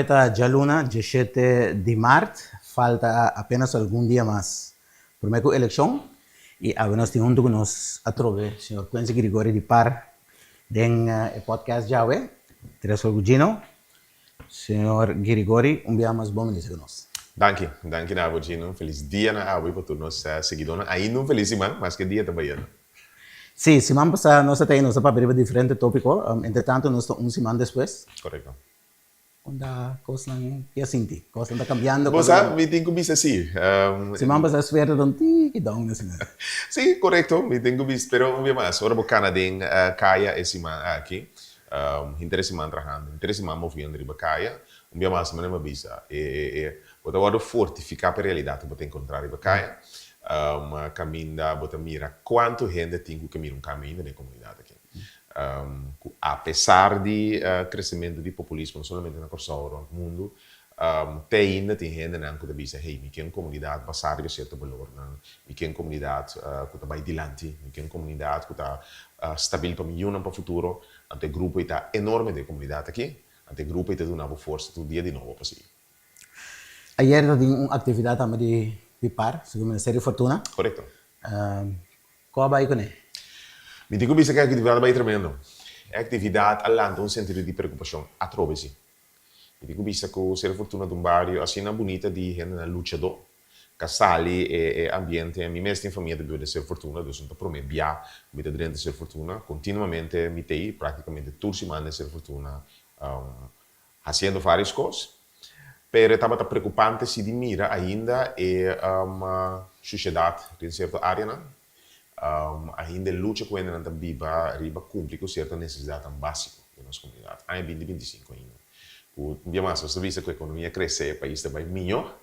Hoy está ya luna, 17 de marzo, falta apenas algún día más. Primero elección y a veces junto con nos atrove, señor Quincy Grigori de Par, den el podcast Yahweh, Teresa Gugino, señor Grigori, un día más bom dice con nos. Dank je nou, Gino. Feliz dia na Awi por todos seguidores. Ainda um feliz semana, mas que dia também. Sí, semana pasada nos tenemos para ver diferente tópico, entre tanto nos una semana después. Correcto. Onda cosa que sinti, cosa está cambiando. Você sabe, me tem que ver assim. Semana pasada suerte don ti e down assim. Sim, correto. Me tem que ver, pero um dia mais. Ora, bacana den Kaya esse semana aqui. Interessante trabajando, interessante movendo riba Kaya. Um dia mais, me lembro bisa. Bota agora fortificar a realidade que você encontrar riba Kaya. Caminha, bota mira quanto gente tem que caminhar caminho na comunidade aqui. Apesar de crescimento de populismo, não somente na Corsoro, no mundo, tem gente que diz, hey, me quer comunidade passar de certo valor, me quer comunidade que está bem dilante, me quer comunidade que está estável para mim para o futuro, ante grupo está enorme de comunidade aqui, ante grupo está dando força todo dia de novo para si. Ayer eu tinha uma atividade também de par, segundo a série Fortuna. Correto. Qual vai com ele? Me digo que a atividade vai tremendo. A atividade alanta um sentido de preocupação atrove-se. Me digo que o ser fortuna de um bairro assim na bonita de gente na luchador, casali e ambiente, mi mesmo em família de ser fortuna, do sonto prome bia, me de dentro ser fortuna, continuamente me tei praticamente tudo semana ser fortuna, fazendo várias coisas. Pero estava preocupante se de mira ainda uma sociedade em certa área, né? Ainda luta com ela na biba riba cumprir com certa necessidade básica da nossa comunidade. Aí 2025 ainda. O dia mais você vê que a economia cresce, o país também melhor.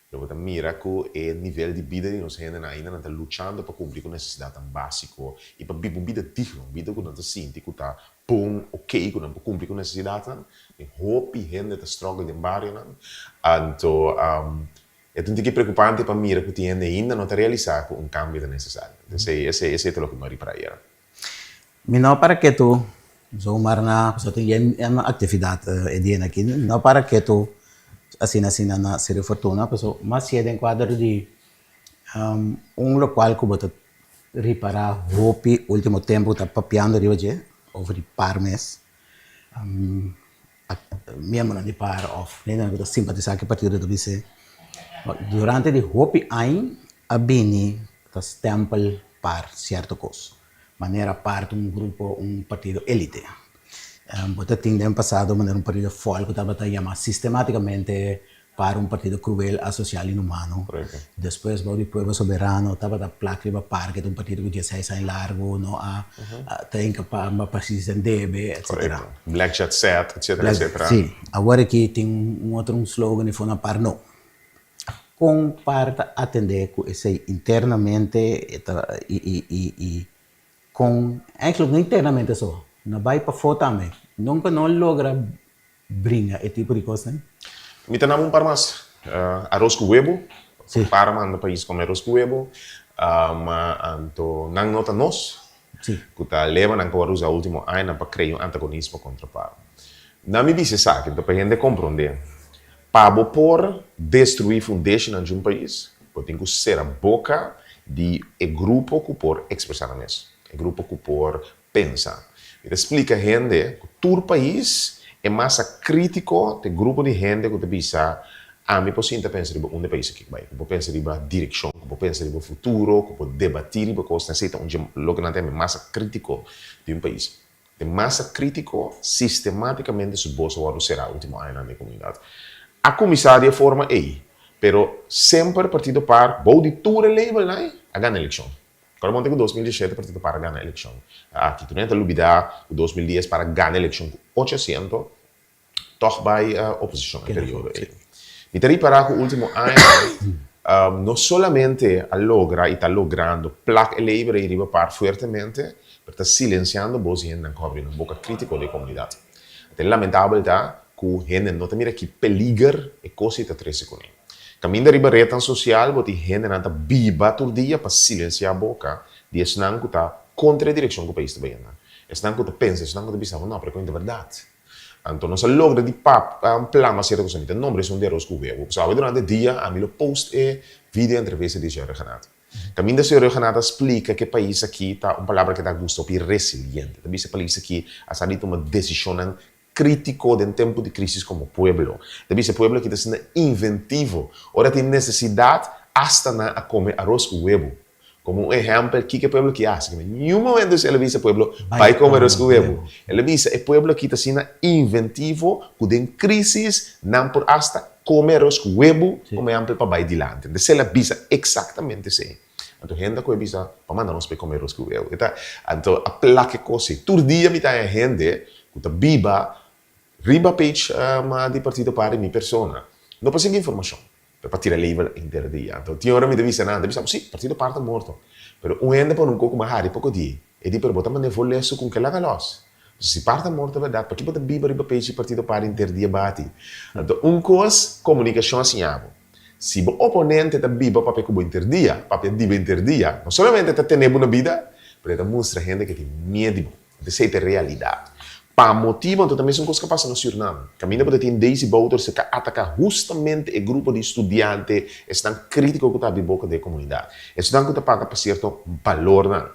Eu vou mira que o nível de vida de nossa gente ainda não está lutando para cumprir com necessidade básica e para viver uma vida digna, uma vida que não está sente que está bom, ok, que não para cumprir com necessidade. E hope gente está struggle de barrio, então é tudo que preocupante para mim que tem ainda não está realizado um cambio necessário. Então esse é o que me para aí. Não para que tu zomaar na, tem uma atividade aqui, não para que tu assim na série Fortuna, mas se é de quadro de local que você reparar hope último tempo está papiando de hoje over de par mês membro de par of nem que simpatizar que partido do vice durante de hope aí a bini tá stempel par certo coisa maneira parte grupo partido elite. Você tem no passado um partido forte que estava chamado sistematicamente para partido cruel, asocial e inumano. Correcto. Depois, o Pueblo Soberano estava da placa de par, que é partido que 16 anos largo, não tem que para presidente debe, etc. Correcto. Black Jet Set, etc. Sim. Agora aqui tem outro slogan que foi na par não. Com parte atender com esse internamente e com inclusive internamente só. Não vai para fora também. Nunca não logra brincar esse tipo de coisa, né? Me tenho para mais arroz com huevo, Sim. para mandar país comer arroz com huevo, mas então não nota nós, Sim. que tá leva não para usar o último ano para criar um antagonismo contra par. Não me diz sabe, então para gente compreender, para por destruir foundation de um país, tem que ser a boca de grupo que por expressar mesmo, grupo que por pensar. Explica a gente que todo país é mais crítico do grupo de gente que pensa mim posso pensar em onde país que vai, eu penso em direção, eu penso em futuro, eu debater sobre coisas necessárias, onde logo não tem mais crítico de um país. É mais crítico sistematicamente se você vai será o último ano na comunidade. A comissária forma pero sempre partido par, vou de tudo level lá, a ganhar eleição. Quando eu montei em 2017 partido para ganhar a eleição. Aqui tu não tem dúvida, em 2010 para ganhar a eleição com 800, toch vai a oposição no período. Me terei para que o último ano, não somente a logra e está logrando placa elevada e riba par fortemente, mas está silenciando a gente não cobre na boca crítica da comunidade. É lamentável que a gente não tem que peligrar e coisa está triste com ele. Caminho da riba reta social, você gente não está viva todo dia para silenciar a boca de senão que está contra a direção que o país está vendo. Senão que pensa, senão que pensa, não, porque é verdade. Então, nós logra de plama certa coisa. Então, nome é um de arroz com huevo. Sabe, durante o dia, a mim lo post é vídeo entrevista de Sr. Renato. Caminho da Sr. Renato explica que o país aqui está uma palavra que dá gosto de resiliente. Também esse país aqui a sair uma decisão crítico em tempo de crise como pueblo. Também esse pueblo aqui está sendo inventivo. Ora tem necessidade hasta a comer arroz com huevo. Como um exemplo, que o pueblo que hace. Em nenhum momento ele diz o pueblo vai comer arroz com huevo. Ele diz o pueblo aqui está sendo inventivo, quando em crise, não por hasta comer arroz com huevo, como exemplo para vai adiante. Então, ele diz exatamente assim. Então, gente que diz para mandar nós para comer arroz com huevo. Então, a placa coisa. Todo dia me tem gente que está viva, riba page de partido para minha persona. Não passa informação. Para tirar label inteiro dia. Então, tinha hora me devia nada, devia saber, sim, partido parte morto. Pero um ende por um pouco mais raro, pouco dia. E depois botar mas vou ler isso com que lá galos. Se parte morto é verdade, porque botar biba riba peixe partido para inteiro dia bate. Então, coisa comunicação assim abo. Se o oponente tá biba para peco interdia, para diba interdia, não somente tá tendo uma vida, mas tá mostra gente que tem medo de ser realidade. Para motivo, então também são coisas que passam no Suriname. Caminho para ter Daisy Bouter se ataca justamente o grupo de estudantes que estão críticos que está na boca da comunidade. Estudantes que pagam para certo valor. Não.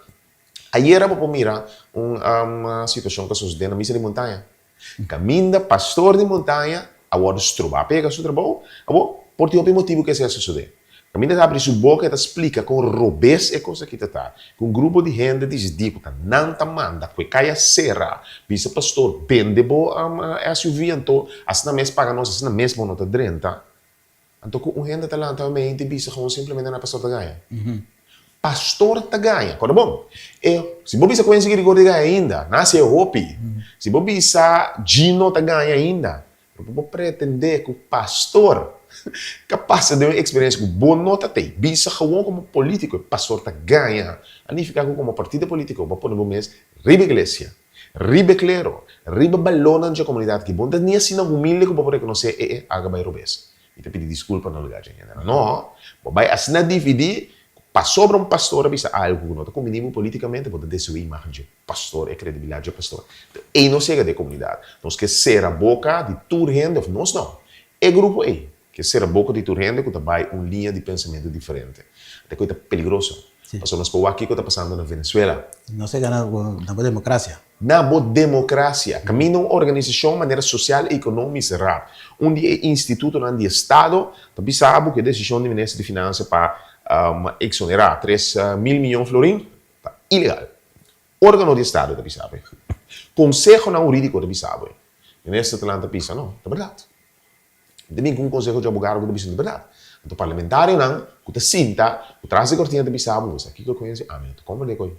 Ayer eu mira uma situação que sucedeu na missa de montanha. Caminho pastor de montanha, agora estruba, pega seu trabalho, por ter motivo que isso sucedeu. Caminho abre sua boca e explica com robês e coisa que está. Com um grupo de gente diz que não tá manda, que caia serra, vice pastor bende bo esse vento, assim na mesma paga nós, assim na mesma nota drenta. Então com um gente tá lá também te vice com simplesmente na pastor tá ganha. Pastor tá ganha, corre bom. E se você conhece que ele ganha ainda, nasce hopi. Se você Gino tá ganha ainda, você pretender que o pastor capaz de uma experiência que boa nota tem. Bisa gewoon como político, pastor tá ganha. Ali fica como partido político, para pôr no mês, riba igreja, riba clero, riba balona na comunidade que bom, nem assim não humilde que para reconhecer aga vai robes. E te pedir desculpa no lugar de gente. Não, vai assim na dividir, passou para um pastor, bisa algo que não está combinado politicamente, pode destruir a imagem de pastor, a credibilidade de pastor. E não chega de comunidade. Nós que ser a boca de tudo gente, nós não. É grupo aí. Que ser a boca de turrende que vai uma linha de pensamento diferente. Até que é peligroso. Passou nós por aqui que está passando na Venezuela. Não se gana na boa democracia. Na boa democracia. Caminho uma organização de maneira social e econômica será. Um dia instituto de Estado, também sabe que a decisão do Ministro de Finanças para exonerar 3 mil milhões de florins está ilegal. Órgão de Estado também sabe. Conselho jurídico também sabe. O Ministro de Atlanta pensa, não, é verdade. Também com um conselho de advogado que deve ser verdade. Então, parlamentário não, que sinta, que traz a cortina de bisabo, aqui que eu conheço, eu estou compreendendo com ele.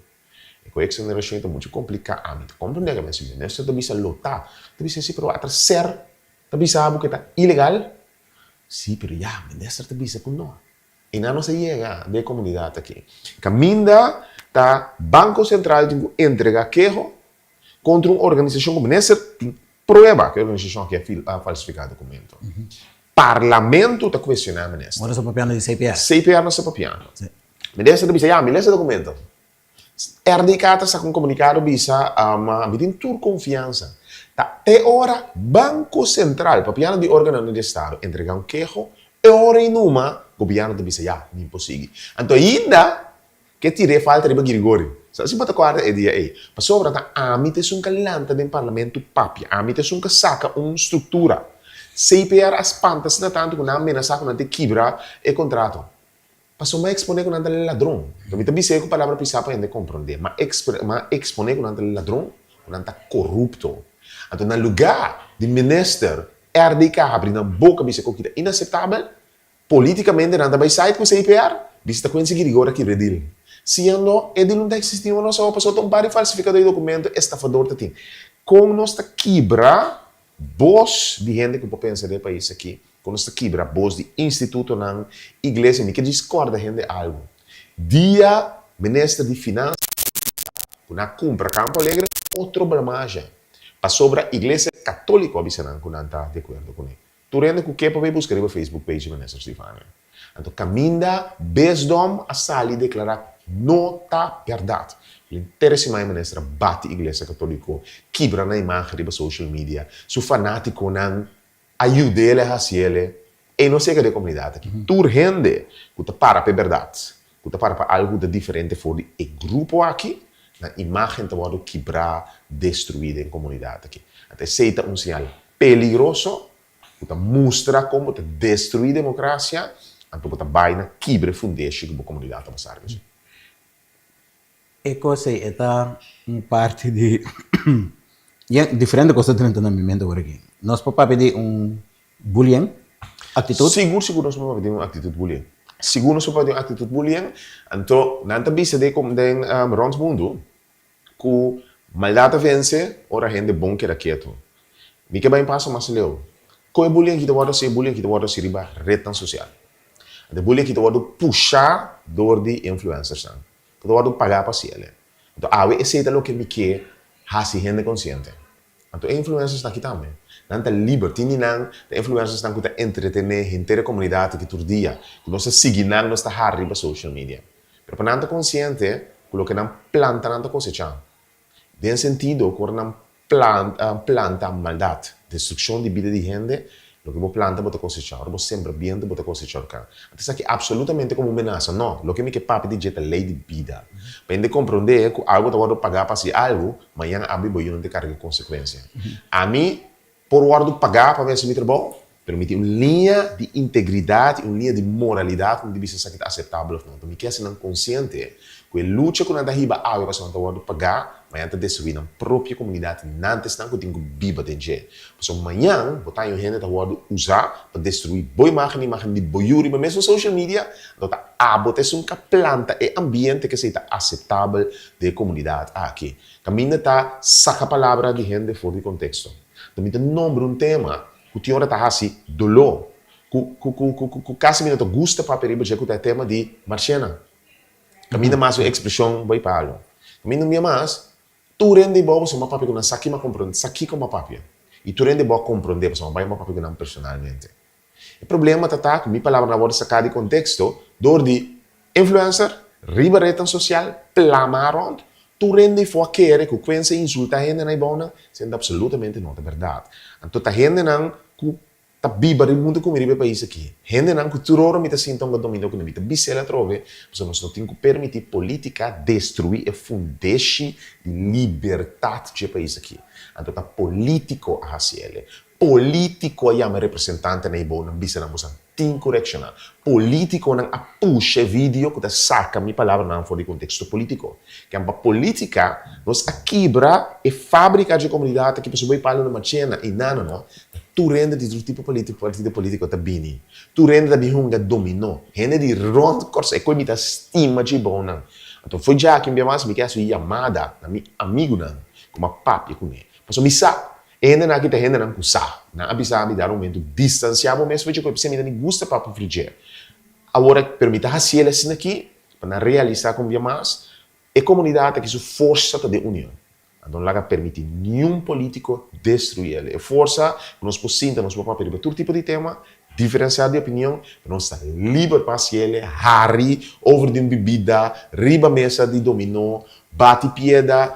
E com essa geração é muito complicado, eu estou compreendendo que o ministro deve ser lotar, deve ser assim, pero atrasar, deve saber que está ilegal. Sim, pero já, o ministro deve ser com nós. E não se chega da comunidade aqui. Caminda, tá Banco Central tem que entregar queijo contra uma organização como essa, prueba que a organização que ha falsificado documento. Parlamento está questionando nisso. Agora sou papiano de CPR. CPR não está papiando. Ministro diz, me lê esse documento. RDK está com comunicado, me tem toda confiança. Até hora, Banco Central, papiano de órgão do Estado, entregar um queijo, e hora em uma, o governo diz, não é possível. Então, ainda, que tirei falta de Grigori. Se você guarda é dia aí, mas sobre a mim tem um calanta do parlamento papi, a mim tem um que saca uma estrutura. CPR as pantas na tanto que não ameaça que não te quebra o contrato. Passou mais exponer que não é ladrão. Eu também sei que a palavra precisa para compreender, mas exponer que não é ladrão, não é corrupto. Então, no lugar de ministro RDK abrir na boca bisa que é inaceitável, politicamente não vai sair com o CPR, bisa que conseguir agora que redil. Se ele não está existindo, nós só passou tão para falsificador de documento, estafador de tem. Como nós está quebra, voz de gente que pode pensar no país aqui, como nós está quebra, voz de instituto na igreja, que discorda gente algo. Dia, ministro de Finanças, na compra Campo Alegre, outro blamagem. Passou para a igreja católica, avisando que não está de acordo com ele. Tu rende que o que para buscar no Facebook page do ministro Stefano. Então, caminha, besdom, a sair declarar não está verdade. Interessima ministra bate igreja católica, quebra na imagem riba social media, su fanático não ajuda ele a ele, e não sei que de comunidade aqui. Tur gente, que para para verdade, que para para algo de diferente for de grupo aqui, na imagem tá vado quebrar, destruída em comunidade aqui. Até seita sinal peligroso, que mostra como destruir a democracia, então que vai na quebra fundeixa que a comunidade passar. E cosa é parte de diferente coisa dentro da minha mente agora aqui. Nós podemos pedir bullying, atitude. Seguro nós podemos pedir uma atitude bullying. Seguro nós podemos pedir uma atitude bullying. Então, não tem visto de como tem rond mundo, que maldade vence, ora gente bom que era quieto. Me que vai passar mais leu. Com o bullying que te guarda se riba rede social. O bullying que te guarda puxar door de influencers. Que te guarda pagar para ele. Então, esse é o que me quer hasi gente consciente. Então, influencers está aqui também. Não tem liberty, não tem influencers estão que entretener a inteira comunidade que todo dia. Que nós seguimos, nós está arriba social media. Mas para não estar consciente, coloca não planta, não cosechar. Tem sentido que não planta maldade, destruição de vida de gente, lo que você planta, você cosechar, você sempre bem, você cosechar. Então, isso aqui absolutamente como ameaça. Não, lo que me quer papi de é a lei de vida. Para entender compreender que algo te vai pagar para si algo, amanhã a mim não te carga consequência. A mim, por guardo pagar para ver se me trabalho, permite uma linha de integridade, uma linha de moralidade, onde você sabe que é aceitável ou não. Então, me quer ser consciente que a luta com a riba algo para você não pagar, amanhã te destruir na própria comunidade, não te está com o biba de gente. Então, amanhã, botar em gente que usar para destruir boa imagem de boiuri, mas mesmo social media, então a botar uma planta e ambiente que seja aceitável de comunidade aqui. Caminha tá saca palavra de gente fora de contexto. Então, me nombre um tema que o senhor está assim, dolor, que quase me gusta para perigo, que é o tema de marciana. Caminha mais uma expressão vai para algo. Caminha minha mais, tu rende boa, você uma papi que não saque, mas compreende, saque como papi. E tu rende boa compreender, você vai uma papi que não personalmente. O problema está que minha palavra na hora sacar de contexto, dor de influencer, riba rede social, plamaron, tu rende for querer que quem se insulta a gente na ibona, sendo absolutamente não é verdade. Então, a gente não que tá biba de mundo como riba país aqui. Gente não que tu roro me tá sinto que domínio que não me tá bisela trove, porque nós não temos que permitir política destruir e fundeixe de liberdade de país aqui. Então, tá político a ele. Político é uma representante na ibona, bisela moça tem correction. Político não puxa vídeo que saca minha palavra não fora de contexto político. Que a política nos quebra e fábrica de comunidade que pessoa vai para uma cena e não. Tu rende de tipo político, partido político tá bini. Tu rende da bihunga dominó. Rende de rond corsa e coi mita estima de bona. Então foi já que me mais me quer sua chamada na mi amigo não, como papi com ele. Mas me sa ainda na kita ainda não kusa. Na abisa me dar um momento distanciado mesmo vejo que você me dá gosta para friger. Agora permita assim ele assim aqui para realizar com mais e comunidade que su força de união. Então, não permite nenhum político destruir ele. É força que nós possamos para todo tipo de tema, diferenciar de opinião, para nós estar livre para se ele, harry, over de uma bebida, riba mesa de dominó, bate pieda,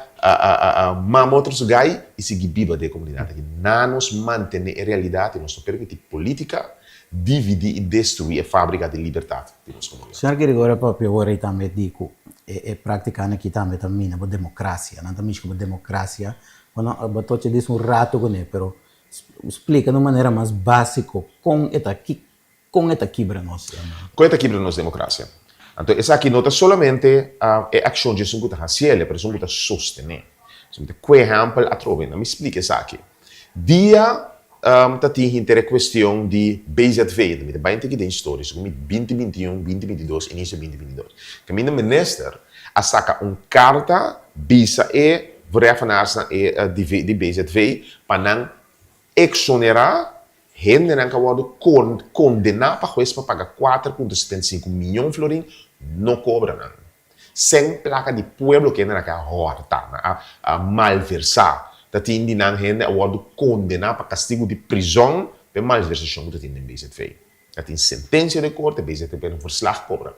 mama outros gai e seguir viva da comunidade. Não nos mantém a realidade, nós não permite política dividir e destruir a fábrica de liberdade de nossa comunidade. Senhor que agora próprio agora também digo é praticando aqui também a democracia, não também como democracia, quando a batoche diz rato com ele, pero explica de uma maneira mais básica com esta quebra nossa. Com esta quebra nossa democracia. Então, essa aqui não é somente a ação de um guta racial, mas um guta sostener. Por exemplo, a trova, me explica isso aqui. Dia tem a questão de BZV, de bem que tem histórias, como 2021, 2022, início de 2022. Que a minha ministra saca uma carta bisa e verefenaars de BZV para não exonerar gente que pode condenar para juiz para pagar 4,75 milhões de florins, não cobra não. Sem placa de pueblo que ainda a horta, a malversar. Dat die não gente worden condenar para castigo de prisão por malversação que tem em BZV. Dat tem sentença de corte, BZV para um verslag cobra.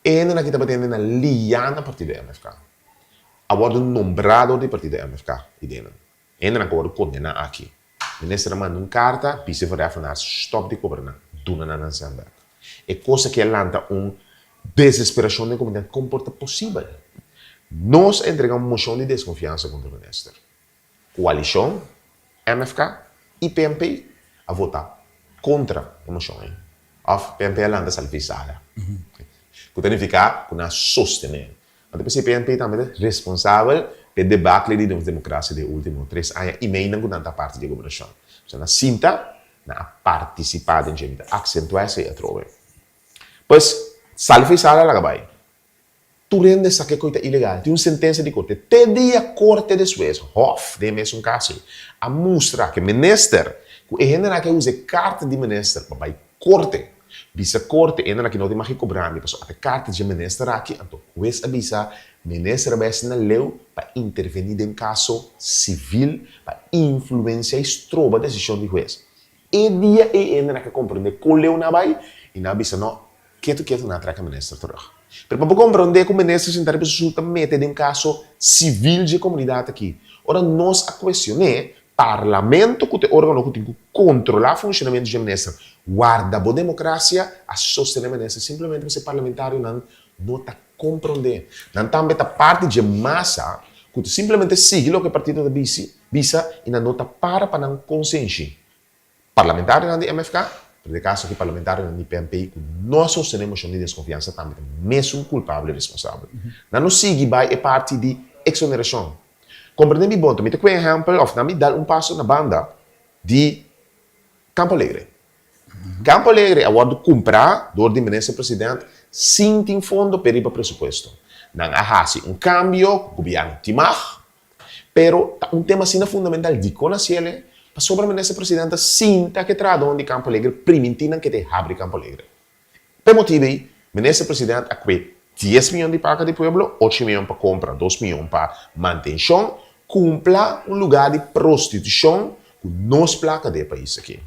E ainda aqui também tem na liana a partir da MFK. agora nombrado do partido MFK. Ainda não agora condenado aqui. O ministro manda uma carta, pisa para falar, stop de governar, duna na nação. É coisa que lanta desesperação de comunidade comporta possível. Nós entregamos uma moção de desconfiança contra o ministro. Coalição, MFK e PNP a votar contra a moção. Of PNP lanta salvisada. Que significa que nós sostenemos. Mas depois o PNP também é responsável pelo debate de democracia dos últimos 3 anos e meio não da parte da governação. Então, na cinta, na participar em gente, acentuar essa trova. Pois, salvisada lá vai. Tu rende essa coisa ilegal, tem uma sentença de corte. Até dia corte de Suez, Hof, de mesmo caso, a mostrar que o ministro, que é general que usa carta de ministro para corte, bisa corte, ainda que não tem mais que cobrar, mas até carta de ministro aqui, então, o juiz avisa, o ministro vai ser na lei para intervenir em caso civil, para influenciar a decisão do juiz. E dia é ainda que compreende que o leu na vai, e na avisa, não, que tu não traga o ministro terug. Pero para compreender que o ministro se resulta meter em caso civil de comunidade aqui. Ora, nós a questionar, parlamento que é órgão que tem que controlar o funcionamento do ministro, guarda a democracia, a sostener o ministro, simplesmente você parlamentário não está compreender. Não também está parte de massa que simplesmente sigue o que o partido da visa e não está para não consciência. Parlamentário da MFK, por caso que parlamentário da PNP, nós sostenemos de desconfiança também, mesmo culpável e responsável. Não sigue vai é parte de exoneração. Compreende bem, também tem um exemplo, ou não me dá passo na banda de Campo Alegre. Campo Alegre, agora comprar, do ministro-presidente, sem ter fundo para ir para o pressuposto. Não há cambio, o governo timar, pero tema assim fundamental de conhecer sobre o ministro-presidente, sinta que traduz de Campo Alegre, primintina que te abre Campo Alegre. Por motivo, o ministro-presidente aqui 10 milhões de paga de pueblo, 8 milhões para compra, 2 milhões para manutenção, cumpla um lugar de prostituição que nos placa do país aqui.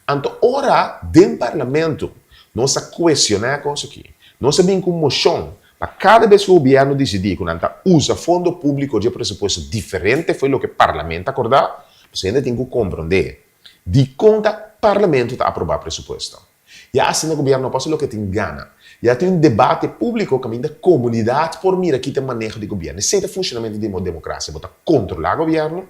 Então, ora, dentro do parlamento, nós questionamos isso aqui. Nós sabemos com moção, para cada vez que o governo decidir que não usa fundo público de pressuposto diferente, foi o que o parlamento acordou, você ainda tem que compreender. De conta, o parlamento está a aprovar o pressuposto. E assim o governo não pode ser o que tem gana. Já tem um debate público que a comunidade por mira que tem manejo de governo. Esse é o funcionamento de uma democracia. Você controlar o governo,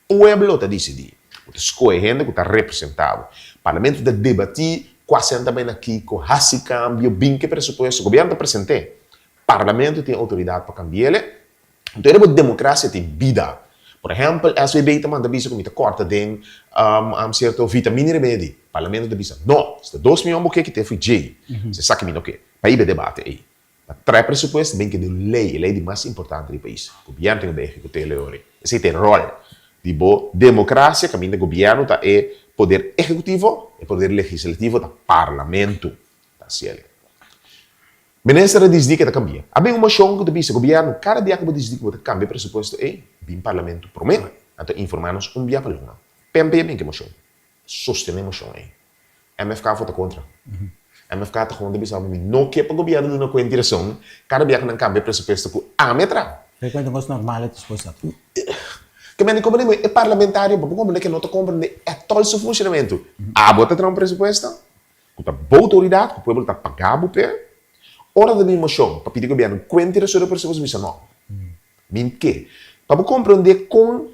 o povo está decidir. Você escolhe gente que está representado. O parlamento está debatir, quase também aqui, com esse cambio, bem que pressuposto. O governo está presente. O parlamento tem autoridade para cambiar ele. Então, a democracia tem vida. Por exemplo, a SBB também avisa que corta de certo vitamina e remédio. O parlamento avisa, não, se 2 milhões que te foi J. Você sabe que o quê? Para ir debate aí. Para pressuposto, bem que de lei mais importante do país. O governo tem que executar a lei. Esse é o rol. Tipo, democracia, caminho do governo é poder executivo e poder legislativo do parlamento. Tá certo? O ministro diz que está cambiando. Há bem uma chão que o governo, cada dia que diz que cambia o pressuposto, bem parlamento promete. Então, informar-nos dia para lunga. PMP é bem que uma chão. Sostenemos chão aí. MFK vota contra. MFK está com o não quer para o governo não com direção. Cada dia que não cambia o pressuposto, que a metra. Frequente mas normal é disposto. Que me compreendo é parlamentário, para compreender que não está compreendendo é todo o seu funcionamento. A bota ter um pressuposto, com a boa autoridade, que o povo está pagando o pé. Ora da minha moção, para pedir ao governo, quanto é sobre pessoas que não. Min que? Para compreender com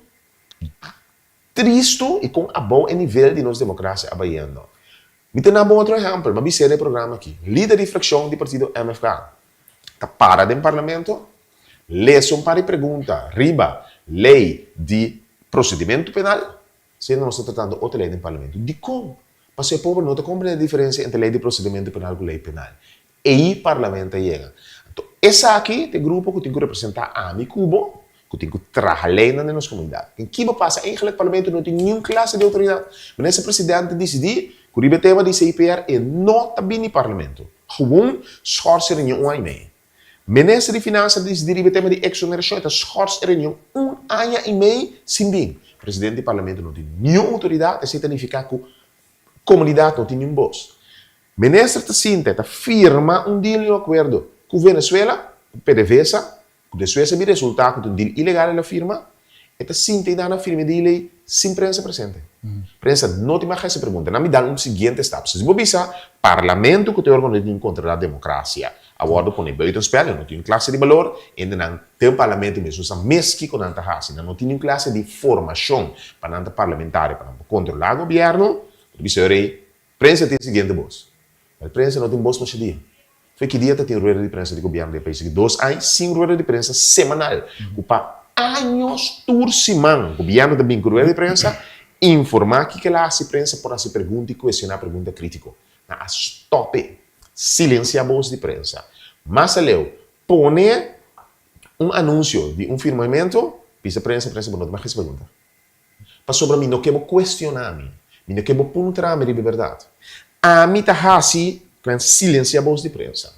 triste e com a bom nível de nossa democracia abayando. Me tem um outro exemplo, mas vi programa aqui. Líder de fracção do partido MFK. Está para dentro do parlamento, lê um par de perguntas, riba, lei de procedimento penal, se não está tratando outra lei do parlamento. De como? Para o povo não compreende a diferença entre lei de procedimento penal e lei penal. E aí o parlamento chega. Então, essa aqui é o grupo que tem que representar a mim, Cubo, que tem que trabalhar na nossa comunidade. Em que passa, em o parlamento não tem nenhuma classe de autoridade. Mas esse presidente decidir que o tema de CIPR é não está bem no parlamento. Gewoon schorsen em ano e meio. Ministro de Finanças decidir o tema de exoneração, então schorsen em ano e meio sem bem. O presidente do parlamento não tem nenhuma autoridade, isso significa que a comunidade não tem nenhum voz. O ministro está firma deal de acordo com Venezuela, com PDVSA, Depois de resultado do deal ilegal da firma, esta sim tem na firma de lei sem prensa presente. Prensa não tem mais essa pergunta. Não me dá seguinte step. Se você visa, parlamento que tem organizado contra a democracia. Agora, põe buiten spel, não tem classe de valor, ainda não tem parlamento mesmo, só mesmo com a raça, não tem classe de formação para a parlamentar, para controlar o governo, você rei, prensa tem o seguinte voz. A prensa não tem voz para esse dia. Foi que dia tem rueda de prensa do governo do país, 2 anos, sem rueda de prensa semanal. Para anos, turciman, o governo também com rueda de prensa, informar que a prensa para se perguntar e questionar pergunta crítica. Na stop, silenciar a voz de prensa. Mas leu, pone anúncio de firmamento, pisa prensa não tem mais pergunta. Para sobre mim, não quero questionar mim, não quero pontuar a verdade. A mim está assim, silenciar a voz de prensa.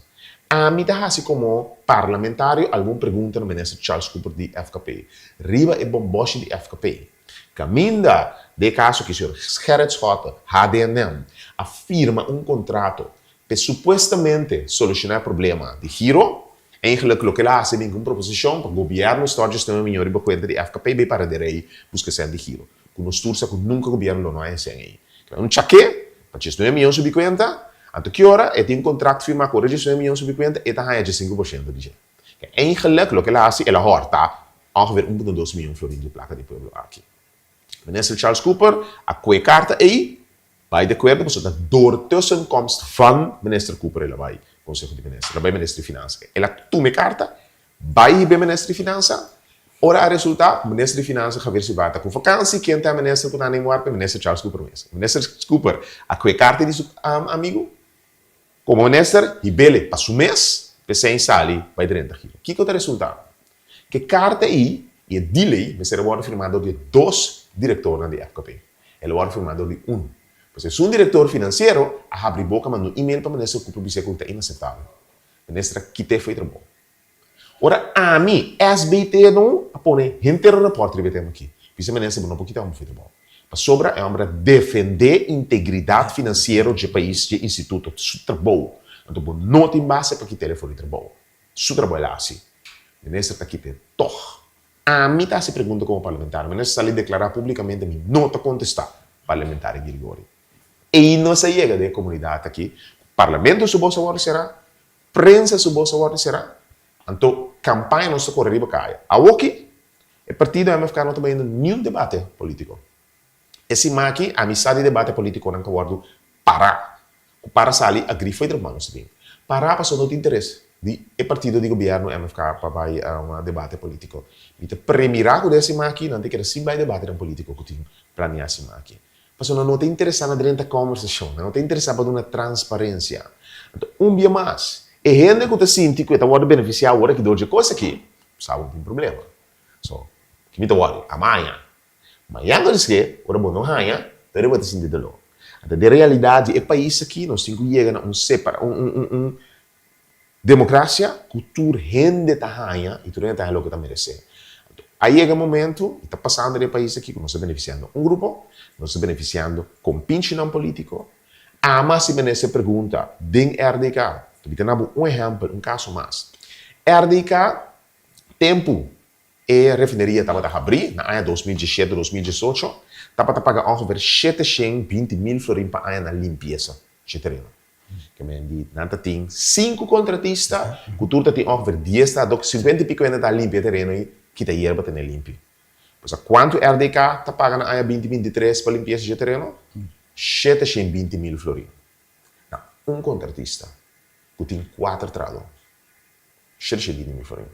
A mim está assim como parlamentário, alguma pergunta no ministro Charles Cooper de FKP. Riba e bomboche de FKP. Caminda de caso que o senhor Gerrit Schotten, HDNM, afirma contrato para supostamente solucionar o problema de giro, eigenlijk o que lá se vem com proposição para o governo estar gestando melhor e conta de FKP para direi busca ser de giro. Com nos tursa que nunca o governo não é assim. Um chaque, para gestionar melhor sobre conta, até que hora é tem contrato firma com a gestionar melhor sobre conta e está aí de 5% de gente. Eigenlijk o que lá se ela horta ongeveer 1,2 miljoen florin de placa de pueblo aqui. Minister Charles Cooper, a quei carta aí, vai de acordo com a door tussenkomst van minister Cooper, ela vai, Conselho de Ministros, ela vai ministro de Finanças. Ela tome carta, vai para ministro de Finanças, ora a resultado, ministro de Finanças vai ver se vai estar com vacância, quem tem ministro que está nem morto, minister Charles Cooper mesmo. Minister Cooper, a quei carta de amigo, como minister, e bele, para o mês, para em sali, vai direto aqui. O que é o resultado? Que carta aí, e a delay, vai ser firmado de 2 diretores da FKP. Ele vai firmado de 1. Porque se um diretor financeiro abre boca, manda um e-mail para o ministro que é inaceitável. O ministro que te foi trabalho. Ora, a mim, SBT não põe inteiro repórter de BTM aqui. Porque o ministro não pode ter um feito bom. Para sobra é para defender a integridade financeira do país, do instituto, do trabalho. Então, não tem base para que telefone trabalho. Seu trabalho é assim. O ministro está aqui, toch. A mim está se pergunta como parlamentar. O ministro está ali declarar publicamente a mim, não está contestar parlamentar em Gregório. E não se chega da comunidade aqui. Parlamento se bolsa agora será, prensa se bolsa agora será. Então, campanha não se corre para caia. A aqui, o partido MFK não está indo nenhum debate político. Esse aqui, a amizade de debate político não guardo parar. Para sair a grifa e trabalho se parar para não ter interesse. O partido de governo MFK para vai a um debate político. E te premirar desse aqui, não tem que sim vai debate político que tem planear esse aqui. Mas não tem interessado na conversação, não tem interessado na transparência. Então, dia mais, e gente que está sentindo que está beneficiar agora que dou de coisa aqui, sabe, não tem problema. So, que me está amanhã. Amanhã não diz que, ora bom, não ganha, daí vai te sentir de novo. Então, de realidade, é país aqui, nós temos que chegar a democracia, cultura, gente está ganha, e tudo está o que está merecendo. Aí chega o momento, está passando no país aqui, nós estamos beneficiando um grupo, nós estamos beneficiando com pinche não político. Mas se me pergunta, den RDK, eu vou dar um exemplo, um caso mais. RDK, tempo, a refineria estava a abrir, na ano 2017, 2018, estava a pagar ongeveer 720 mil florin para a na limpeza de terreno. Que me diz, nada tem 5 contratistas, cultura tem ongeveer 10, 50 e pico ainda limpa terreno aí, que está hierba tem limpo. Pois quanto RDK está pagando na ano 2023 para limpeza de terreno? 720 mil florin. Não, contratista que tem 4 trados, 720 mil florin.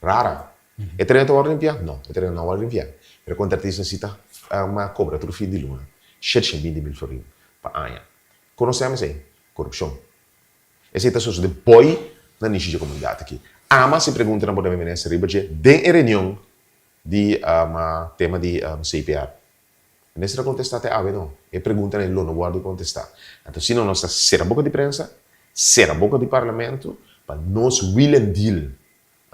Rara. E terreno vai limpiar? Não, o terreno não vai limpiar. O contratista necessita uma cobra todo fim de luna. 720 mil florin para ano. Conhecemos aí? Corrupção. Essa é a situação de boi na nicho de comunidade aqui. Mas se pergunta na boa ministra Ribache, de reunião de tema de CPR. A ministra contesta até não. E pergunta nele, não guardo contestar. Então, se não nós ser a boca de prensa, ser a boca de parlamento, para nós will and deal.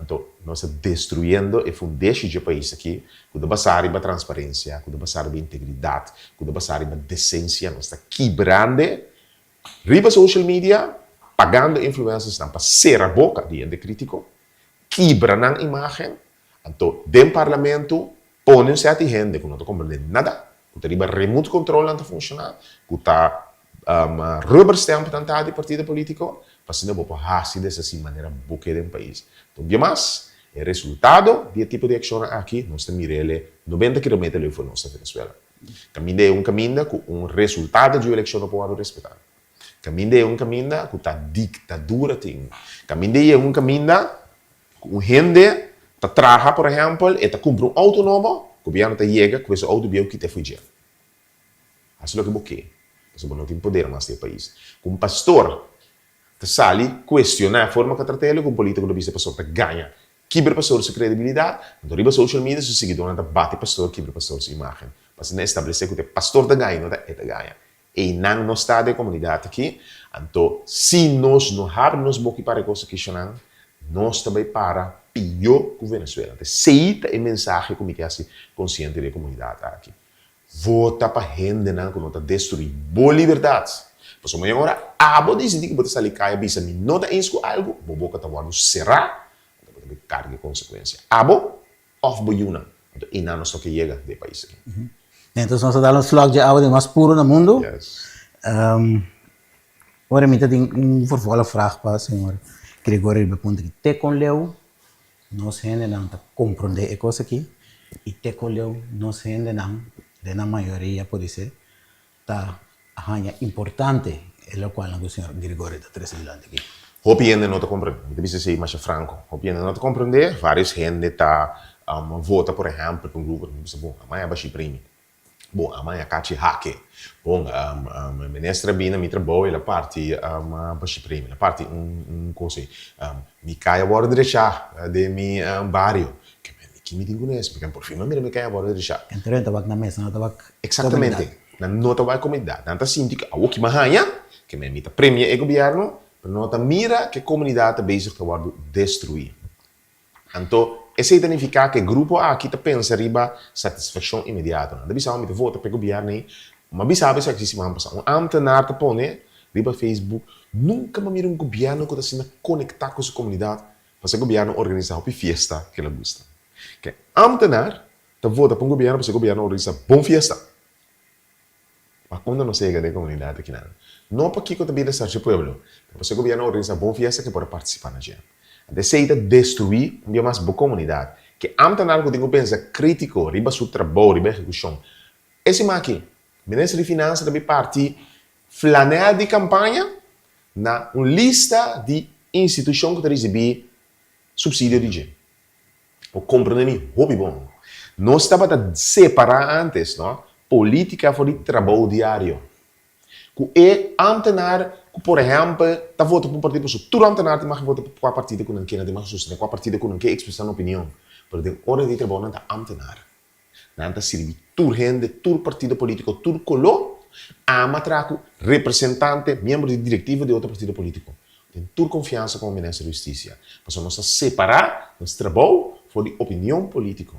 Então, nós estamos destruindo e fundando o país aqui, com a base da transparência, com a base da integridade, com a base da decência. Nós estamos quebrando, riba social media, pagando influências para ser a boca de crítico, quebra na imagem, então, dentro do parlamento, põe certa gente que não compreende nada, que tem remote control não funcionar, que está rubber stamp do partido político, para se não pode fazer dessa maneira boca do país. Então, bem mais, o resultado do tipo de ação aqui, nós temos 90 km de nossa Venezuela. Caminho é caminho com resultado de eleição não pode respeitar. Caminho é caminho com a ditadura tem. Caminho é caminho com gente que trabalha, por exemplo, e compra autônomo, o governo chega com esse auto que te fugir. Assim é o que boquei. Você não tem poder mais no país. Um pastor que sai questionar a forma que trata ele, com um político do pastor que ganha. Quebra pastor sua credibilidade, então riba social media, se seguidor não bate pastor, quebra pastor sua imagem. Mas não estabelecer que o pastor da ganha, não é da ganha. E não está da comunidade aqui, então se nós não abrimos boca para coisa que chamam, nós também para pior que o Venezuela. Então, seita a mensagem como que é consciente da comunidade aqui. Vota para a gente que não está destruindo boa liberdade. Mas amanhã agora, abo decidir que você sair caia bisa me não está insco algo, a boca está guardando será, então carga de consequência. Abo of boiuna. Então, e não só que chega do país aqui. Então, nós damos um slag de água mais puro no mundo. Yes. Agora, eu tenho vervolgende vraag para o senhor Gregorio Beponte. Te com leu, nós ainda não compreender a coisa aqui. E te com leu, nós ainda não, na maioria, pode ser, está importante, é o qual o senhor Gregorio está trazendo aqui. Hope ainda não está compreendendo. Eu disse assim, mas franco. Hope ainda não está compreendendo. Várias gente está vota, por exemplo, para um grupo. Diz, bom, amanhã é baixo prêmio. Bom, amanhã é cati hacker. Bom, a ministra Bina me trabalha a parte baixo prêmio. A parte coisa. Me cai a borda de chá de mi bairro. Que me digo nesse, porque por fim não me cai a borda de chá. Então, eu estava na mesa, não estava. Exatamente. Não estava comunidade. Não está sinto o que mahanha, que me mita prêmio e governo, mas não está mira que a comunidade está bezig te worden destruir. Então, isso significa que o grupo aqui está pensando riba satisfação imediata. Não bisa me votar para o governo, mas bisa que existe uma pessoa. Ambtenaar te põe riba Facebook, nunca me mira governo que está se conectar com a comunidade, para o governo organizar uma festa que ele gosta. Que ambtenaar te vota para o governo, para o governo organizar uma festa. Mas quando não chega da comunidade aqui não para que também dessa pueblo, para o governo organizar uma festa que pode participar na gente. Deseja destruir uma mais boa comunidade. Que ambtenaar que tem que pensar crítico, riba seu trabalho, riba execução. Esse aqui, o Ministério de Finanças também parte flanela de campanha na uma lista de instituições que recebem subsídio de gente. O compreender hobby bom. Nós estava a separar antes, não? Política for de trabalho diário. Que é ambtenaar, por exemplo, está votando para um partido, mas todo ambtenaar tem que votar para o partido que não quer, tem que sustentar para o partido que não quer expressar opinião. Porque tem hora de trabalho não está ambtenaar. Não está servir todo gente, todo partido político, todo color, a matraco representante, membro de diretiva de outro partido político. Tem toda confiança com o Ministério da Justiça. Mas nós separar nosso trabalho for de opinião política.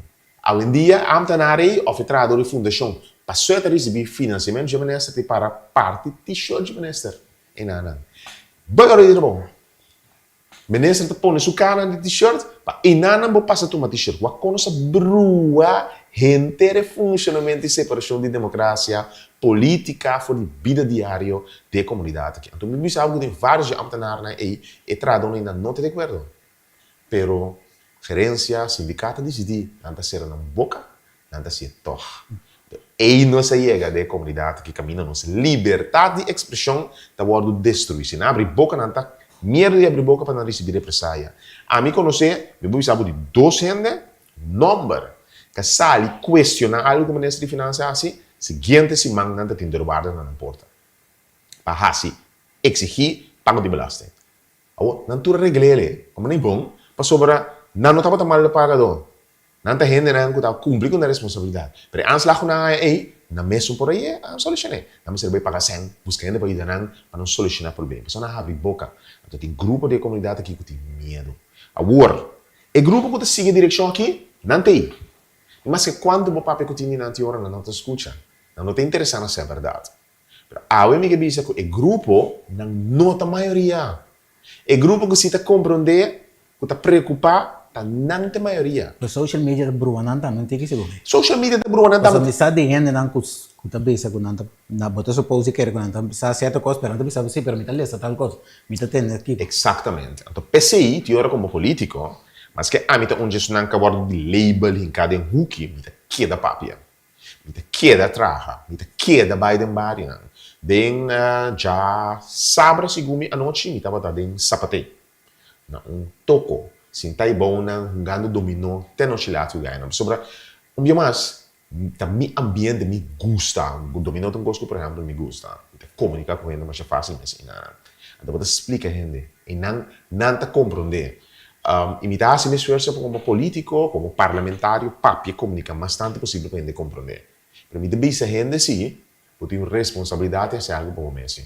Hoje em dia, ambtenaar é ofertado de fundação. Passou a receber financiamento de ministro para parte t-shirt de ministro. E não. Agora é bom. Ministro põe sua cara de t-shirt, e não passa a t-shirt. Quando você brua, gente de funcionamento e separação de democracia, política, for de vida diária da comunidade. Então, me diz algo de vários ambtenares aí, e tradam ainda não te de acordo. Pero, gerência, sindicato decidir, não está sendo na boca, não está sendo torre. E não se chega da comunidade que caminha nossa liberdade de expressão está sendo destruída. Se não abre boca, não está merda de abrir boca para não receber represália. A mim conhecer, eu vou saber de 200 número que sai questionar algo que o Ministério de Finanças assim, seguinte se manda não tem derrubada na porta. Para assim exigir pago de belasting. Não tudo regle, como nem bom, para sobra não estava mal de pagador. Não tem gente que está cumprindo com a responsabilidade. Mas antes lá na na mesmo por aí, solucionar. Não se vai pagar 100, buscando para ir para não solucionar o problema. Só não abre boca. Então tem grupo de comunidade aqui que tem medo. Agora, o grupo que segue a direção aqui, não tem. Mas que quando o papo que tem na hora não te escuta, não te interessa na ser verdade. A eu me diz que o grupo não nota a maioria. O grupo que se está compreender, que está preocupado tanante maioria. A social media brua não também tem que ser. Social media da Bruna Mas a também. missa de gente não custa bisa com nanta na bota supose que com nanta bisa certa coisa pero não bisa você permite ler essa tal coisa. Mita tem aqui. Exatamente. Então, PCI, ti ora como político, mas que a mita onde isso não acaba de label em cada hooky, mita queda papia. Mita queda traja, mita queda Biden barinan. Den já sabra sigumi a noite, mita bota den sapatei. Na toco, sintai bom na jogando dominó, tem no chilato ganha. Sobre dia mais, mi ambiente me gusta. O dominó tem gosto, por exemplo, me gusta. Comunicar com ele mas é fácil, mas então você explica a gente e não te compreender. Imitar assim me esforço como político, como parlamentário, papi comunica bastante possível para a gente compreender. Para mim, deve ser a gente sim, porque tem responsabilidade de fazer algo para o mês.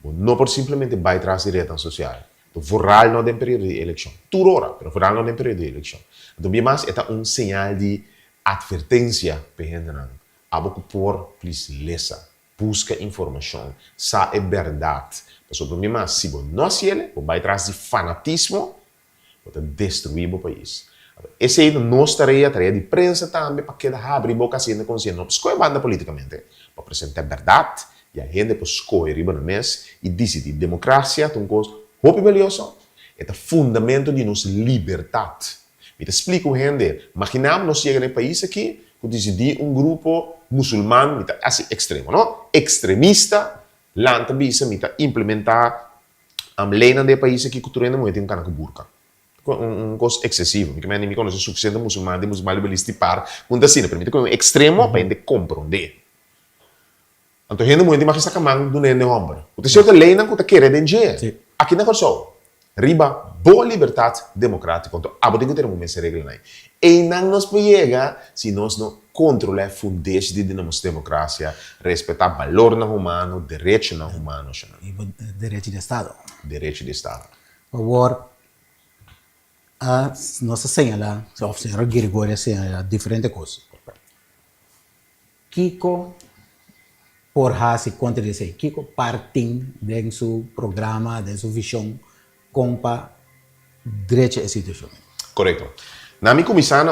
Não por simplesmente vai atrás de rede social. Vooral nog in período de eleição. Tudo hora, mas vooral nog in período de eleição. Então, bem mais, é sinal de advertência para a gente. Abo que por, please, lesa. Busca informação. Sa é verdade. Pessoal, bem mais, se você não se ele, vai atrás de fanatismo, você destruir o país. Essa é a nossa tarefa de prensa também, para que abrir a boca assim, de consciência. Não escolhe banda politicamente, para apresentar a verdade, e a gente pode escolher riba na mesa e decidir democracia, tem coisa. Hopi valioso é o fundamento de nossa liberdade. Me explico, gente. Imaginamos nós chegamos no país aqui, que decidir grupo muçulmano, assim, extremo, não? Extremista, lá também me implementar a lei no país aqui, que tu ainda muito em cana com burca. Coisa excessivo. Porque me conhece suficiente muçulmano, de muçulmano participar, quando assim, permite que extremo para a gente compreender. Então, a gente muito imagina que a mão do nene homem. O terceiro lei não que quer de aqui na Corsol, riba, boa liberdade democrática. Então, tem que ter uma regra. E não nos pega se nós não controlamos a fundez de nossa democracia, respeitar valor não humano, direito não humano. E direito de Estado. Direito de Estado. Por favor, a nossa senhora, a senhora Gregória, senhora, diferente coisa. Kiko, por hasi contra dizer, Kiko partim de seu programa, de sua visão, compa direito à instituição. Correto. Na minha comissão,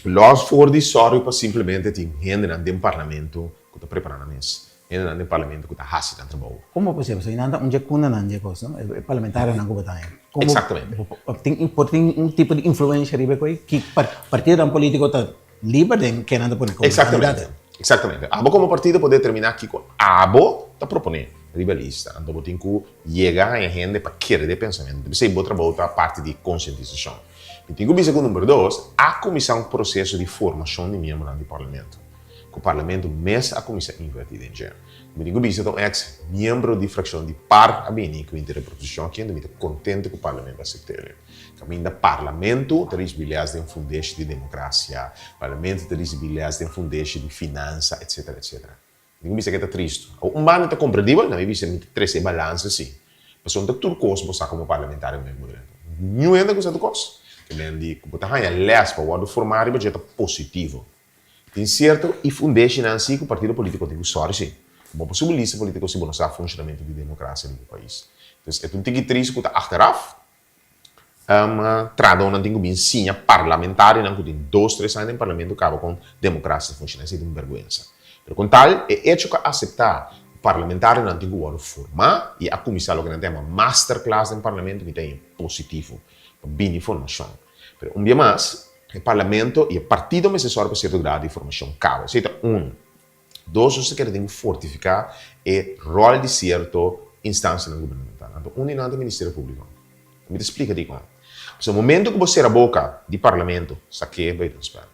nós fomos sorry para simplesmente ter gente no parlamento que está preparando a mesa. Gente no parlamento que está fazendo trabalho. Como é possível? Se não é cuna não é coisa, não? É parlamentar não é também. Exatamente. Tem tipo de influência ribe que partido político está livre de que não pode como Exatamente. Exatamente. Abo como partido pode determinar que abo está propondo rivalista. Então, tem que chegar a gente para querer de pensamento. Deve ser bom trabalho a parte de conscientização. E tem que ver segundo número 2, a comissão processo de formação de membros do parlamento. O parlamento mesmo a comissão invertida em geral. Me digo que então ex-membro de fração de par a bem que a proposição aqui ainda muito contente com o parlamento aceite ele. Caminho do parlamento teria bilhas de fundeixe de democracia, parlamento teria bilhas de fundeixe de finança, etc, etc. Digo que é triste. O humano está compreendível, não é visto que três balança assim. Mas onde tudo coisa você como parlamentar mesmo. Não é coisa do coisa. Que nem de que botar a les para o formar e budget positivo. Tem certo e fundeixe não assim que o partido político tem que usar sim. Bom, possibilista político se não sabe o funcionamento da democracia no país. Então, é um tique triste que está achteraf. Trado não tem que bem sim a parlamentar e não que tem 2, 3 anos em parlamento acaba com democracia funcionando. Isso é uma vergonha. Mas com tal, é hecho que aceitar o parlamentar não tem que formar e a comissão que não tem uma masterclass no parlamento que tem positivo para bem informação. Mas dia mais, o parlamento e o partido me assessora para certo grau de informação cabe. Seja 2, você quer fortificar o rol de certo instância governamental. Então, é o Ministério Público. Me explica disso. No momento que você era a boca de parlamento, saque vai transparar.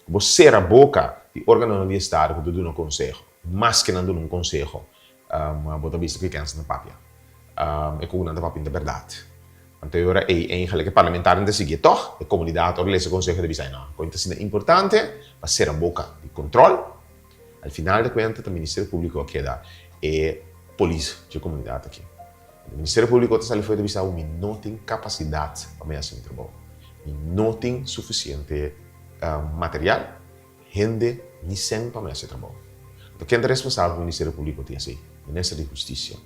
Você era a boca de órgão de Estado que do um conselho, mas que não do um conselho, bota vista que cansa na papia. É como não papia da verdade. Então, agora é parlamentar não seguir toch, a comunidade, ou o conselho de visão não. Então, é importante para ser a boca de controle. Al final de contas, o Ministério Público queda é polícia de comunidade aqui. O Ministério Público está saindo de visão, não tem capacidade para fazer esse trabalho. Não tem suficiente material, gente, nem sem para fazer esse trabalho. Então, quem é responsável do Ministério Público tem assim, Ministério de Justiça,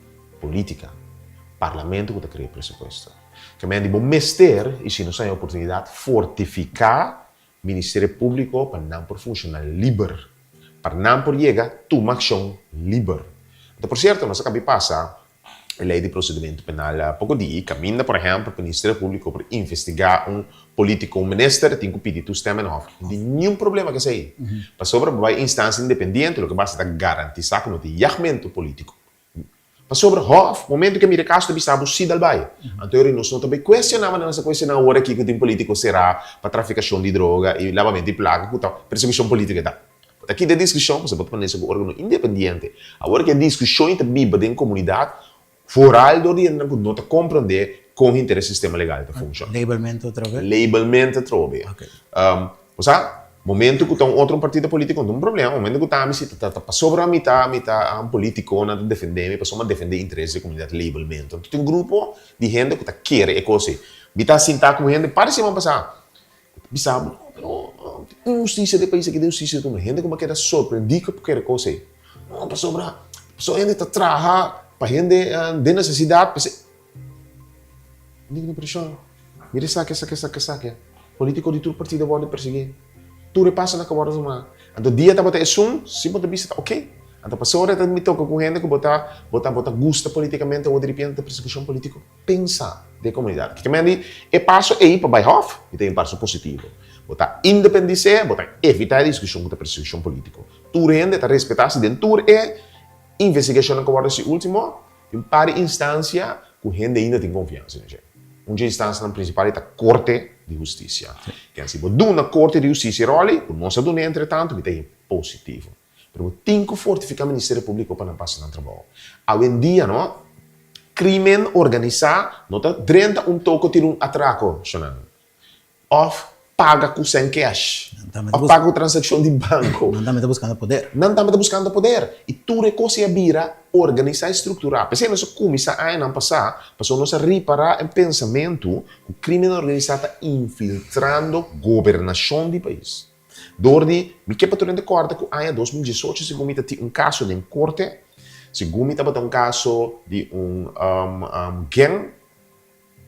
política, parlamento que cria presupuesto. Que men dibo mester e se não tem oportunidade fortificar o Ministério Público para não por funcionar livre, para não por chegar tomar ação livre. Então, por certo, nós acabamos de passar a lei de procedimento penal há pouco dia, caminha, por exemplo, para o Ministério Público para investigar político, ministro, tem que pedir o sistema novo. Não tem nenhum problema com isso aí. Para sobre uma instância independente, o que basta garantir que não tem julgamento político. Para sobre o momento que me caso de bisabo se dal baia. Então, nós não também questionamos nessa questionar a hora que tem político será para traficação de droga e lavamento de placa, perseguição política tá. Aqui de discussão, você pode fazer um órgão independente. A hora que a discussão está viva dentro da comunidade, foral do dia não te compreender como o interesse do sistema legal funciona. Labelamento outra vez? Labelamento outra vez. Okay. Momento que tem outro partido político não tem problema. Momento que está sobre a metade político não defender, para defender interesse da comunidade. Labelamento. Então tem um grupo de gente que quer e coisa. Está sentar com gente, parece que passar. Bisabo, injustiça de país aqui, de justiça de gente como que era surpreendido por qualquer coisa. Não, para sobre a gente está trabalhando para gente de necessidade. Não tem pressão. Mira, saque. Político de todo partido pode perseguir. Tu repassa na cabeça uma. Então dia tá botar sum, se botar vista, ok. Então passou hora me toca com gente que botar gusta politicamente ou de repente da perseguição política. Pensa de comunidade. Que me é passo aí para bairro e tem um passo positivo. Botar independência, botar evitar a discussão da perseguição política. Tu rende, tá respeitar-se dentro é investigação na cabeça último, em par instância que gente ainda tem confiança, né? Uma instância principal é a Corte de Justiça. Que se você na Corte de Justiça roli, o nosso dono entretanto, é positivo. Mas tem que fortificar o Ministério Público para não passar no trabalho. Hoje em dia, não, crime organizado, não está dentro toco de atraco, ou paga com sem cash, ou paga com transação de banco. Não estamos buscando poder. Não estamos buscando poder. E tudo é coisa vira organizar e estruturar. Pensei nós começar a não passar, passou nós a reparar em pensamento que o crime organizado está infiltrando a governação do país. Dordi, me que para de corda que em 2018 se comita caso de corte, se comita para caso de gang,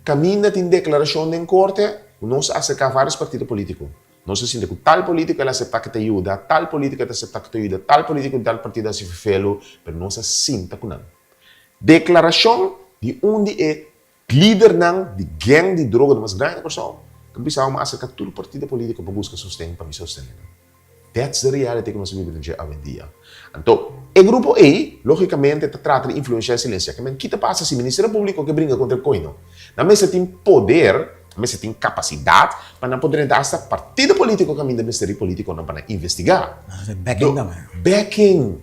caminha de declaração de corte, nós acercar vários partidos políticos. Nós sentimos que tal político ele aceita que te ajuda, tal político ele aceita que te ajuda, tal político tal partido se felo, mas nós sinta que não. Declaração de onde é líder de gang de droga de uma grande pessoa, que precisamos acercar todo partido político para buscar sustento para me sustentar. That's the reality que nós vivemos hoje em dia. Então, o grupo A, logicamente, trata de influenciar a silêncio. O que passa se o Ministério Público que brinca contra o coino? Na mesa tem poder, mas você tem capacidade para não poder dar essa partido político que o Ministério Político não para investigar. Backing também. Backing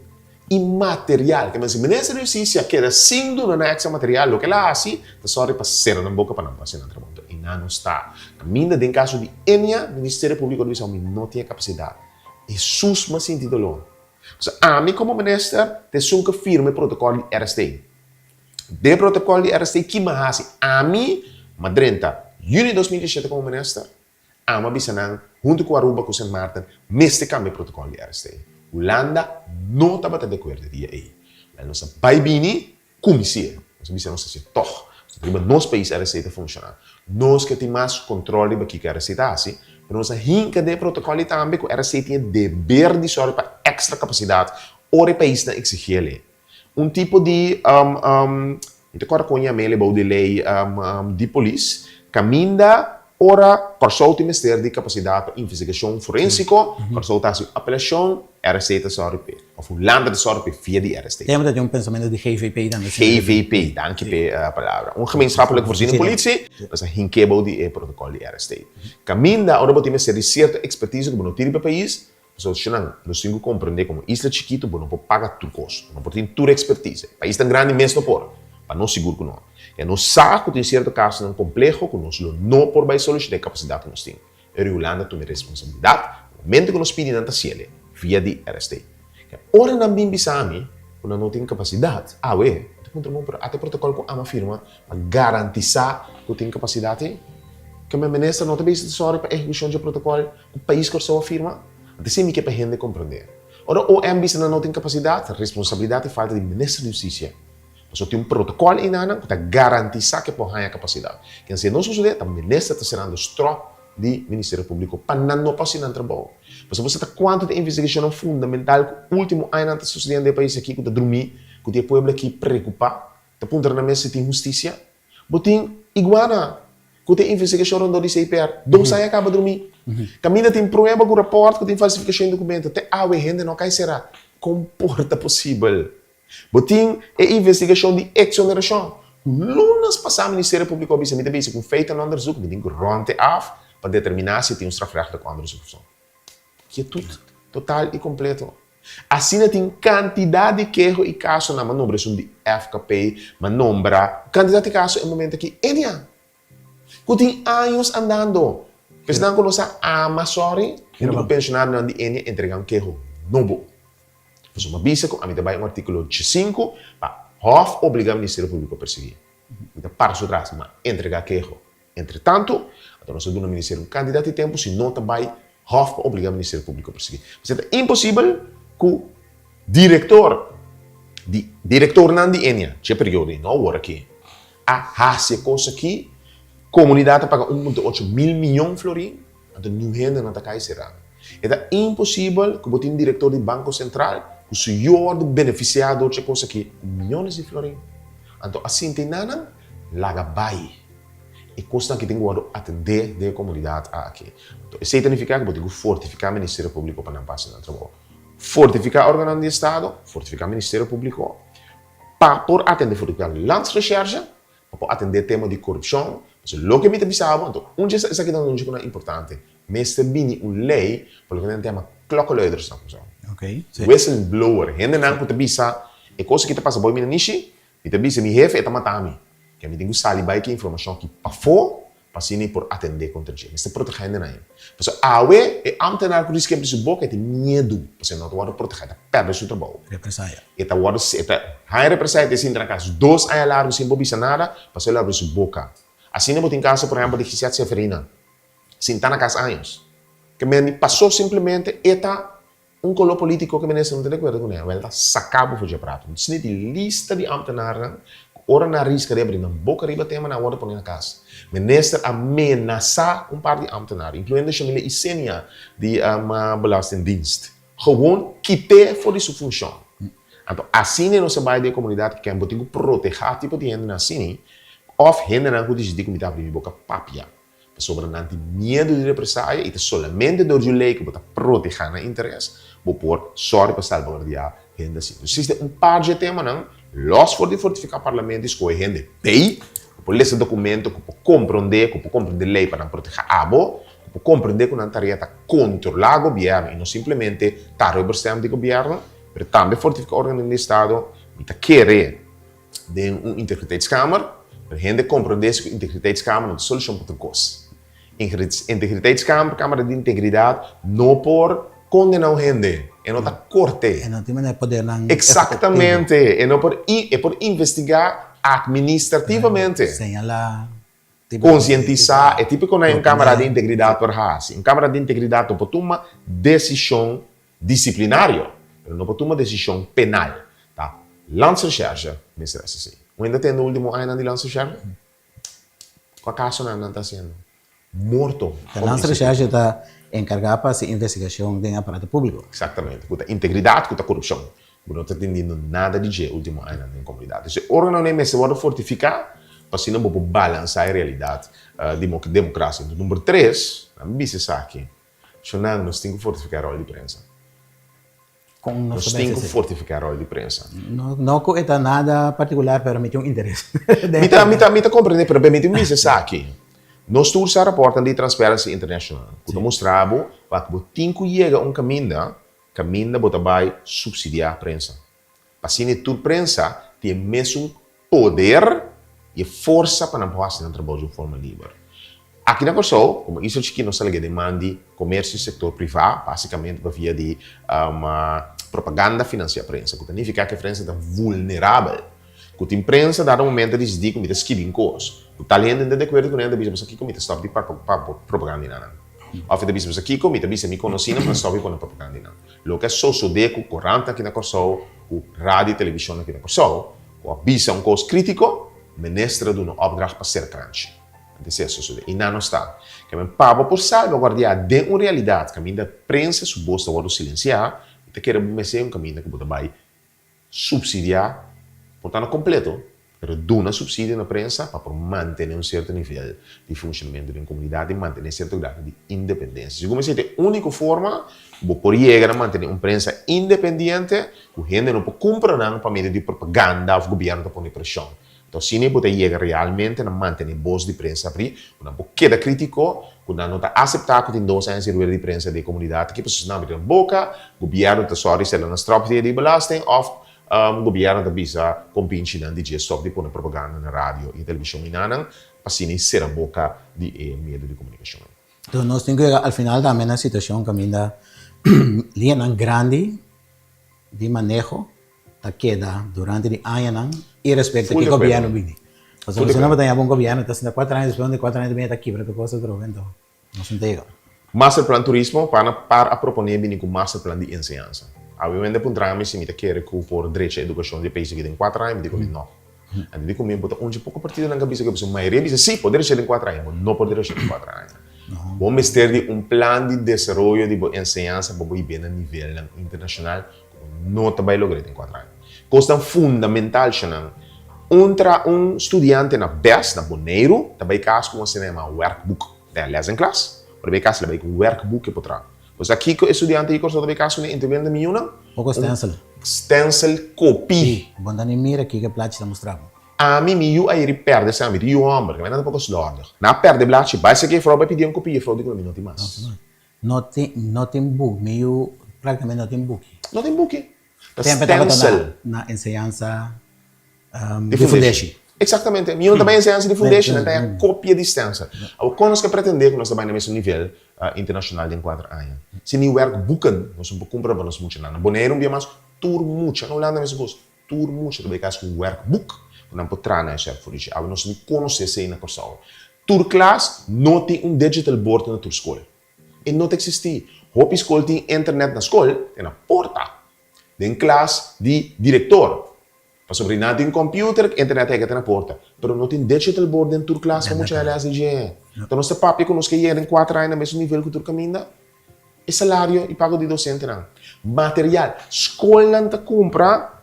imaterial. Que mas o Ministério da Justiça queda sendo no anexo material, o que ela faz, está só para ser na boca para não passar na tramonta. E não está. Ainda em caso de Enia, o Ministério Público de Justiça não tem capacidade. É susma sentido longo. A mim, como ministro, tem que firme o protocolo de RST. De protocolo de RST, que me faz a mim, madrenta, Juni 2017 como ministro, ama bisanang, junto com Aruba, com St. Martin, neste cambio protocolo de RST. Holanda não estava de acordo dia aí. Mas nós baibini, comisia. Nós bisanang se toch. Nos países RST funciona. Nós que temos mais controle do que a RST assim, mas nós hinca de protocolo também, que a RST tem dever de sorte para extra capacidade, ora país não exigir. Tipo de, então agora com a mele de lei de polícia, caminha ora para o Ministério de Capacidade para Investigação Forensica, para a apelação, RST sorte, ou Holanda de sorte via de RST. Temos de pensamento de GVP também. GVP, danke pela palavra. Gemeenschappelijke voorziening politie, dat is een hinkebo die protocolo de RST. Caminda, ora botem ser certa expertise que não tira para o país, pessoas chinang, nós temos que compreender como isla chiquito, não pode pagar tudo custo, não pode ter toda expertise. País tão grande mesmo por, para não seguro que não. E nós sabemos que tem certo caso não complexo, que nós não por vai solucionar a capacidade que nós temos. E a Holanda tem responsabilidade, no momento que nós pedimos na cielo, via de RST. Ora não bem bisami, quando não tem capacidade, até protocolo com a firma para garantizar que tem capacidade, que o ministro não tem visto para a execução do protocolo, o país que a firma, assim que para a gente compreender. Ora, o MBC não tem capacidade, a responsabilidade é falta de ministro de Justiça. So tem protocolo inana que garantiza que porra a capacidade. Que se não suceder, a ministra está sendo strop do Ministério Público para não passar no trabalho. Mas você está quanto de investigação fundamental que o último ano está sucedendo no país aqui que está dormir, que o povo aqui preocupado, está pondo na mesa tem justiça. Botem iguana, que tem investigação do CPR, dois anos acaba de dormir. Caminha tem problema com o rapport, que tem falsificação de documento, até a gente não cai será. Comporta possível. Botim é investigação de exoneração. Lunas passar o Ministério Público a me também com feita no onderzoek, me tem que ronde af para determinar se tem strafrecht com onderzoek. Que é tudo total e completo. Assim tem quantidade de queijo e caso na manobra de FKP, manobra, quantidade de caso é momento que Enia. Que tem anos andando. Pensando que nós amasori, o pensionário não de Enia entregar um queijo novo. Pues uma bisa com a mim também artículo 5 para Hof obriga o Ministério Público a perseguir. Então para o trás, mas entregar queijo. Entretanto, então nós temos no Ministério um candidato de tempo, se não também Hof obriga o Ministério Público a perseguir. Mas é impossível que o diretor não de Enia, que período não agora aqui, a fazer coisa aqui, comunidade paga 1,8 mil milhões de florins, então não rende não está caindo será. É impossível que o diretor do Banco Central o senhor do beneficiado de coisa aqui, milhões de florins. Então, assim, tem nada, laga vai. E custa que tem que atender a comunidade aqui. Então, isso significa que tem que fortificar o Ministério Público para não passar no trabalho. Fortificar o órgão de Estado, fortificar o Ministério Público, para atender a landsrecherche, para atender o tema de corrupção. O que me pensava, então, onde isso aqui é um importante. Mas também uma lei, para o tema klokkenluiders. Okay. Whistleblower. Gente não pode bisa. E coisa que te passa boi mina nishi, e te bisa mi jefe e te matami. Que me tenho sali bai que informação que para fora, para sim por atender contra gente. Mas te proteger ainda não. Porque awe é ambtenaar que risque de boca tem medo, porque não pode proteger, perde seu trabalho. Represália. E te word se te high represália sem tra caso dois anos largo sem bobisa nada, para se abre sua boca. Assim não tem caso por exemplo de Gisette Seferina. Sem estar na casa anos. Que me passou simplesmente eta colo político que me não tem de acordo com ele. Ele sacava o prato. Se de lista de ambtenaren, ora na risca de abrir na boca riba tema na hora por na casa. Minister ameaça par de ambtenaren, incluindo a família Isenia de Belastingdienst. Gewoon quitte voor die função. Então, assim não se vai de comunidade que tem que proteger tipo de gente assim, of gente não pode decidir como está abrir boca papia. Sobre não ter medo de represália e somente do lei que para proteger o interesse, vou pôr sorte para salvaguardar gente assim. Então, existe par de temas, não? Los for de fortificar o parlamento, escolhe gente bem, por ler esse documento, por compreender a lei para proteger a abo, por compreender que uma tarefa controlar o governo e não simplesmente estar representando o governo, mas também fortificar o órgão do Estado e querer de uma integriteitskamer, para a gente compreender que a integriteitskamer não é solução para outra coisa. Integriteitskamer, Câmara de Integridade, não por condenar gente, é não corte. É não tem maneira de poder não. Exatamente, é não por investigar administrativamente. Señalar. Conscientizar, é tipo quando é uma Câmara de Integridade por raça. Em Câmara de Integridade, não toma decisão disciplinária, não pode tomar decisão penal. Tá? Landsrecherche, ministro assim. Ainda tem no último ano de landsrecherche? Qual caso não está sendo? Morto. A landsrecherche está encargada para a investigação do aparato público. Exatamente. Com a integridade, com a corrupção. Não está entendendo nada de jeito último ano na comunidade. Esse órgão não é se pode fortificar, para assim não pode balançar a realidade da democracia. Número 3, a minha isso aqui. Nós temos que fortificar a rol de imprensa. Nós temos que fortificar a rol de imprensa. Não é nada particular para meter interesse. Me compreende, pero permite-me isso aqui. Nós temos a rapporto de Transparency International, que mostrava que tem que chegar a caminho que vai subsidiar a prensa. Assim, toda a prensa tem mesmo poder e força para não fazer um trabalho de forma livre. Aqui na Corsol, como isso aqui nós demanda comércio e setor privado, basicamente via de propaganda financia a prensa, que significa que a prensa está vulnerável. Que a imprensa dá um momento de decidir como está escrevendo coisas. O talento de acordo com ele, diz aqui como está stop de propaganda não. Ou diz aqui como está me conhecendo para stop com a propaganda não. Lo que é só deco, corrente aqui na Corsol, o rádio e televisão aqui na Corsol, avisa coisa crítico, ministra de uma opdracht para ser crunch. Dat is zo. E não está. Que men pabo por salvaguardar de uma realidade, que a minha prensa suposta vou silenciar, te quer meter caminho que pode vai subsidiar, portanto completo, pero dona subsídio na prensa para manter certo nível de funcionamento da comunidade e manter certo grado de independência. Se como se a única forma de poder manter uma prensa independente, o gente não pode comprar para meio de propaganda ou o governo para pôr pressão. Então, se não pode chegar realmente a manter a voz de prensa abrir, não pode quedar crítico, quando não está aceitar que tem 2 anos de de prensa da comunidade, que pessoas não abrem a boca, o governo está só recebendo as tropas de belasting, ou o governo está bisa convincendo de stop de pôr propaganda na rádio e televisão, e não, para ser a boca de meio de comunicação. Então, nós temos que, ao final, também na situação que ainda linha grande de manejo, da queda durante o ano, e respeito que o governo vive. Porque se não tem um governo, está sendo 4 anos, depois de 4 anos, está aqui para que coisa outra, então, não se entende. Master Plan Turismo para a proponer bem com Master Plan de ensinança. Obviamente, para um trâmite, se me quer que por direito à educação de país que tem 4 anos, eu digo não. Eu digo que onde pouco partido na cabeça que a pessoa maioria diz sim, poder ser em 4 anos, mas não poder ser em 4 anos. Vamos ter de plano de desenvolvimento de ensinança para ir bem a nível internacional, não está bem logrado em 4 anos. Coisa fundamental, um estudante na BES, na Boneiro, também caso com um cinema workbook, da lesson class, também caso também com workbook para trás. Pois aqui o estudante que também caso nem intervém da minha pouco stencil. Stencil copy. Bom, Dani mira aqui que plate está mostrando. A mim aí perde sabe, de homem, que não pouco slorder. Na perde plate, vai ser que vai pedir copia, fraude que não tem mais. Não tem book, meio praticamente não tem book. Não tem book. Sempre estava na ensinança de foundation. Exatamente. Minha também é ensinança de foundation, tem a cópia de distância. O que nós que pretender que nós trabalhamos no mesmo nível internacional de 4 anos. Se nem workbooken, nós não comprar para nós muito nada. Boneiro dia mais tour muito, não landa mesmo coisa. Tour muito, também caso com workbook, não pode trazer essa foundation. Aí nós não conhecemos aí na pessoa. Tour class não tem digital board na tua escola. E não existe. Hope escola tem internet na escola, tem na porta. Tem classe de diretor. Para sobreviver tem computer, internet é na porta. Mas não tem digital board dentro da classe, como já é assim. Então, nós papi que nós que em 4 anos, no mesmo nível que tu caminha, é salário e pago de docente. Não. Material. Escola não compra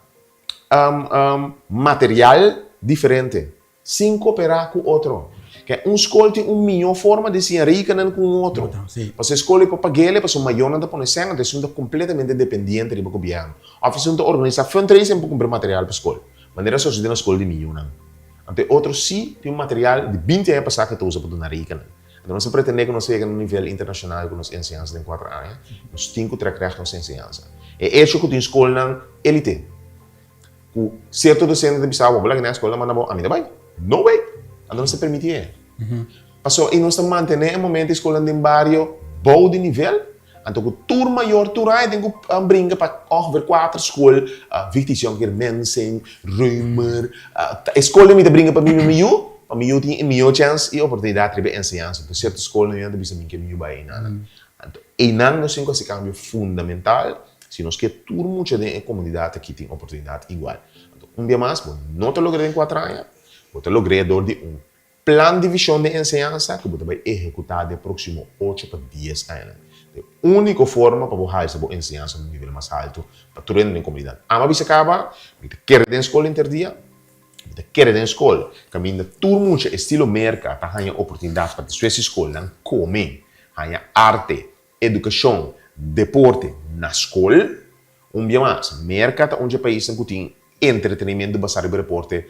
material diferente. Sem cooperar com o outro. Que escola tem uma melhor forma de se enriquecer com o outro. Porque a escola é para pagar, para o maior não está por necessidade, então é completamente dependente do governo. A oficina de organizar fundraising para comprar material para a escola. De maneira só se tem na escola de milhão. Então, outros sim tem um material de 20 anos passado que tu usa para donar enriquecer. Então, nós pretendemos que nós chegamos no nível internacional com nossa ensinança em 4 anos. Nós temos que trazer nossa ensinança. É isso que tem escola na elite. Com certo docente de Bissau, vou lá na escola, mas a mim não vai. No way. Então, não se permite. Passou, e nós estamos mantendo um momento a escola de bairro bom de nível. Então, o tour maior, tour aí, tem que brincar para over 4 escolas. Victição, que é Mensen, Römer. A escola me brinca para mim, para mim, tem melhor chance e oportunidade de ensinança. Então, certa escola, não é de que é melhor vai. E não, nós temos esse cambio fundamental. Se nós queremos tour muito de comunidade que tem oportunidade igual. Então, um dia mais, não te logrei em 4 anos. Você logrei dentro de plano de visão de ensinança que você vai executar nos próximos 8 para 10 anos. A única forma para você fazer ensinança no nível mais alto para todo mundo na comunidade. Ama se acaba, você quer ir na escola interdia, você quer ir na escola, caminha tudo muito estilo mercado, para ter oportunidade para a sua escola comer, ter arte, educação, deporte na escola. Dia mais, mercado onde o país tem entretenimento basado no deporte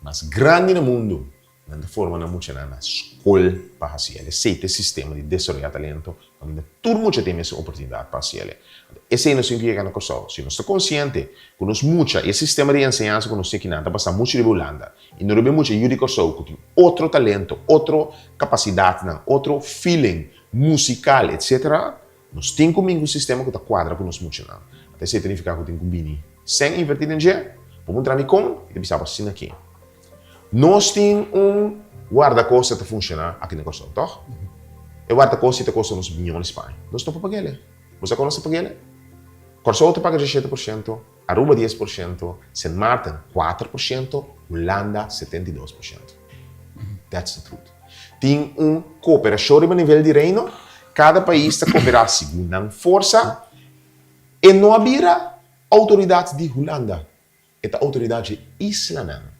mais grande no mundo. De forma não muito na escola para fazer esse sistema de desenvolver talento, onde todo mundo tem essa oportunidade para fazer. Esse é o que chega na coisa. Se nós estamos conscientes que nós muito esse sistema de ensinança que nós temos que nada passa muito de Holanda e nós vemos muito ajuda que tem outro talento, outra capacidade, outro feeling musical, etc. Nós temos um sistema que está quadra com nós muito não. Até se significa que tem que combine sem invertir em dinheiro, vamos entrar em com e depois assim aqui. Nós temos guarda-costas que funciona aqui na Costa, tá? E guarda-costas que custa uns milhões de Espanha. Nós estamos para pagar ele. Você conhece pagar ele? Curaçao paga 17%, Aruba 10%, Sint Maarten 4%, Holanda 72%. That's the truth. Tem cooperação a nível de reino, cada país está cooperando segundo a força, e não havia autoridade de Holanda, é a autoridade islâmica.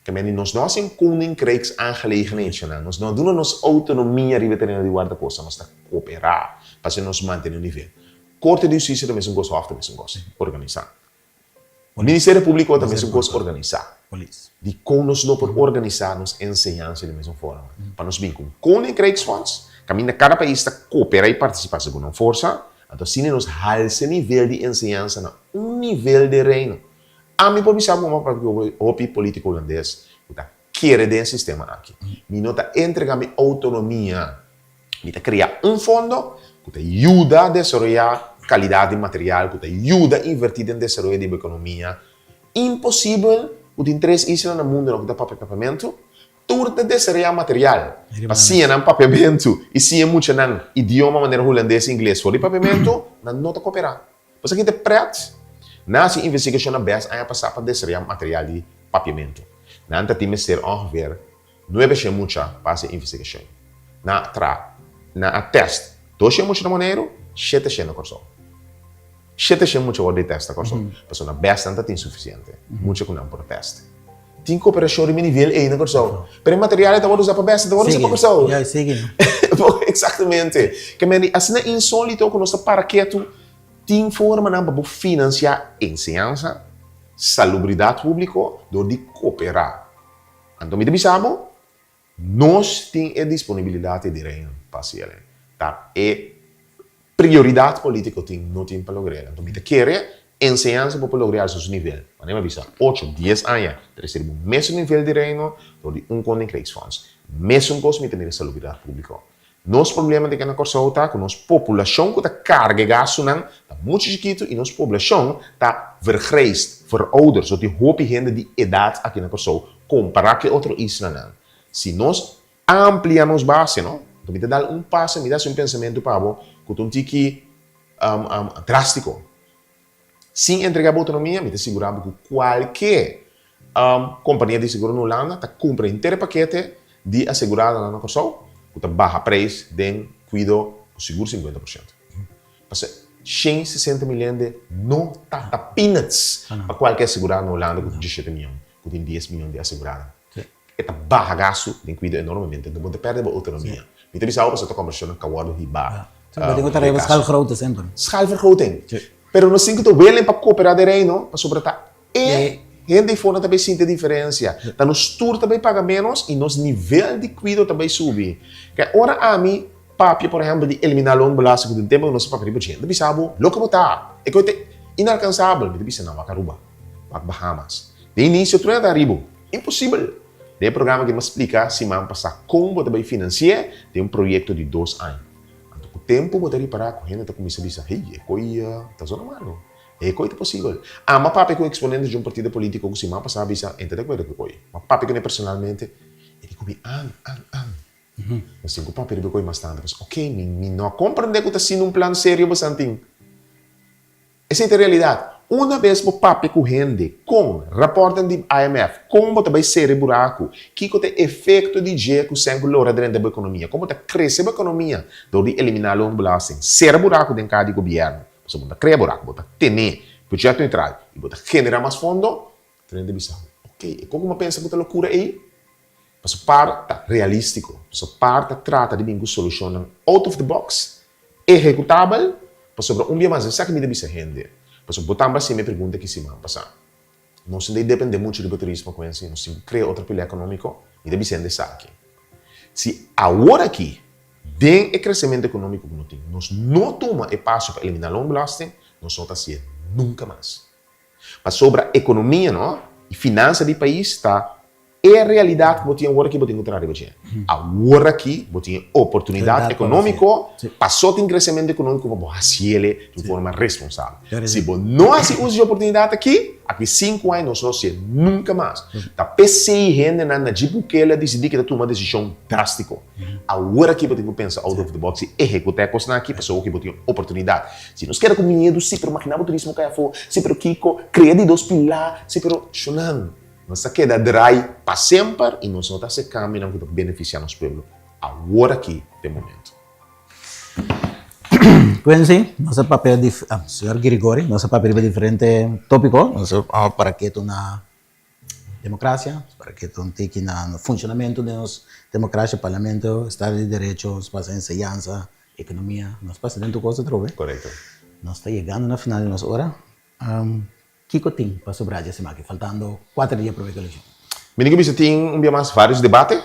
Que nós não temos koninkrijks aangelegenheden, nós não temos autonomia de guarda-costa, nós estamos cooperar para nós manter o nível. Corte de Justiça também é um gosto, também é um gosto, organizar. O Ministério Público também é um gosto, organizar. De como nós não podemos organizar nos ensinanças da mesma forma. Para nós bem com koninkrijksfonds, caminha cada país está cooperar e participar segundo uma força, então assim nós halse nível de ensinança na nível de reino. A mim pode saber como o político holandês está querer desse sistema aqui. Me não está entregando autonomia, me está criar fundo que ajuda a desenvolver qualidade de material, que ajuda a invertir em desenvolvimento da economia. Impossível, o tem 3 islas no mundo que dá papiamento, tudo desenvolver material. Se é papiamento e se é muito no idioma maneira holandês e inglês for de papiamento, não está cooperando. Mas aqui é preto, nessa investigação na BES, a passar para desenvolver material de papiamento. Na anta tem que ser ongeveer 9 mucha para essa investigação. Na teste, 2 mucha na maneira, 7 na corso. 7 mucha o de teste corso. Mas na BES não tem suficiente. Mucha com não por teste. Tem cooperação de nível E na corso. Pero o material está usado para BES, está usado para corso. Já, sigue. Exatamente. Que assim é insólito que nosso paraqueto tem forma para financiar ensinança, salubridade pública, de cooperar. Então, me sabemos, nós temos a disponibilidade de reino para ser. Tá? E prioridade política não tem para lograr. Então, me quer ensinança para lograr esse nível. Mas me avisa, 8, 10 anos, recebemos o mesmo nível de reino, de koninkrijksfonds. Mesmo coisa, me tem salubridade pública. Nosso problema é que na Curaçao está com nossa população que está carregada está muito chiquito e nossa população está vergrijsd, verouderd, so die hoop gente de idade aqui na Curaçao comparado com outro isla. Se nós ampliamos base, não? Então, me dá passo, me dá um pensamento para que um tique drástico. Sem entregar a autonomia, me assegurar que qualquer companhia de seguro na Holanda está comprando inteiro paquete de assegurada na Curaçao, que baja preço de cuido o seguro 50%. Mas 160 milhões não está peanuts para qualquer segurado na Holanda com 17 milhões, que tem 10 milhões de assegurada. É baja gasto de cuido enormemente, então você perde a autonomia. Me tem pensado para você conversar com o de riba. Você tem que ter uma schaalvergroting sempre. Schaalvergroting. Pero nós temos que ter para cooperar de reino, para sobretar. Gente fora também sente a diferença. Então, nos tour também paga menos e nosso nível de cuidado também sube. Que ora a mim, papi, por exemplo, de eliminar o belasting do tempo, nosso papel de gente, sabe, louco botar. É que é inalcançável, me disse não, Aruba, Bahamas. De início, tu não está arriba. Impossível. Tem programa que me explica se man passar como também financiar, tem projeto de 2 anos. Então, o tempo você reparar com a gente, começa a dizer, hey, é coisa, está só normal. É coisa possível. Mas papi que é exponente de um partido político que se man passar, bisa, entende coisa que coisa. Mas papi que é personalmente, ele come Mas se o papi de coisa mais tanto, ok, me não compreende que está sendo um plano sério bastante. Essa é a realidade. Uma vez o papi com gente, com reporte de IMF, como também ser buraco, que tem efeito de jeito sem valor dentro da economia, como cresce a economia, de eliminar o belasting, ser buraco dentro cada governo. Você pode criar buraco, pode ter projeto neutral e pode generar mais fundo, treino de visão. Ok, e como pensa que é loucura aí? Você para realístico, você para trata de uma solução out of the box, executável, sobre dia mais, sabe que me deve ser gente. Mas botar assim me pergunta que se vai passar. Não se depende muito do turismo com isso, não se cria outro pilar econômico e deve ser desse aqui. Se agora aqui tem o crescimento econômico que não tem, nós não tomamos o passo para eliminar o belasting, nós não está nunca mais. Mas sobre a economia, não? E finança do país está É a realidade que você agora que você encontrar de agora que você tem oportunidade econômica, passou tem crescimento econômico para você fazer de forma responsável. Se você não usa a oportunidade aqui 5 anos não ser nunca mais. Da PCI gente na Djibouti decidir que toma uma decisão drástica. Agora que você tem que pensar out of the box e executar a coisa aqui, pessoa que você tem oportunidade. Se nós queremos com medo, se para imaginar o turismo que for, se para Kiko, criar de 2 pilar, se para chunando. Nós queda dry para sempre e nós não está se caminhando para beneficiar nosso povo. Agora aqui, de momento. Quincy, nosso papel de senhor Grigori, nosso papel é diferente tópico, nosso para que tu na democracia, para que tu tenha na funcionamento de nossa democracia, parlamento, Estado de Direito, espaço de enseñanza, economia, nós passa dentro coisa trove. Correto. Nós está chegando na final de nossa hora. Kiko tem para sobrar essa semana, faltando 4 dias para a eleição. Menino que tem mais vários debates.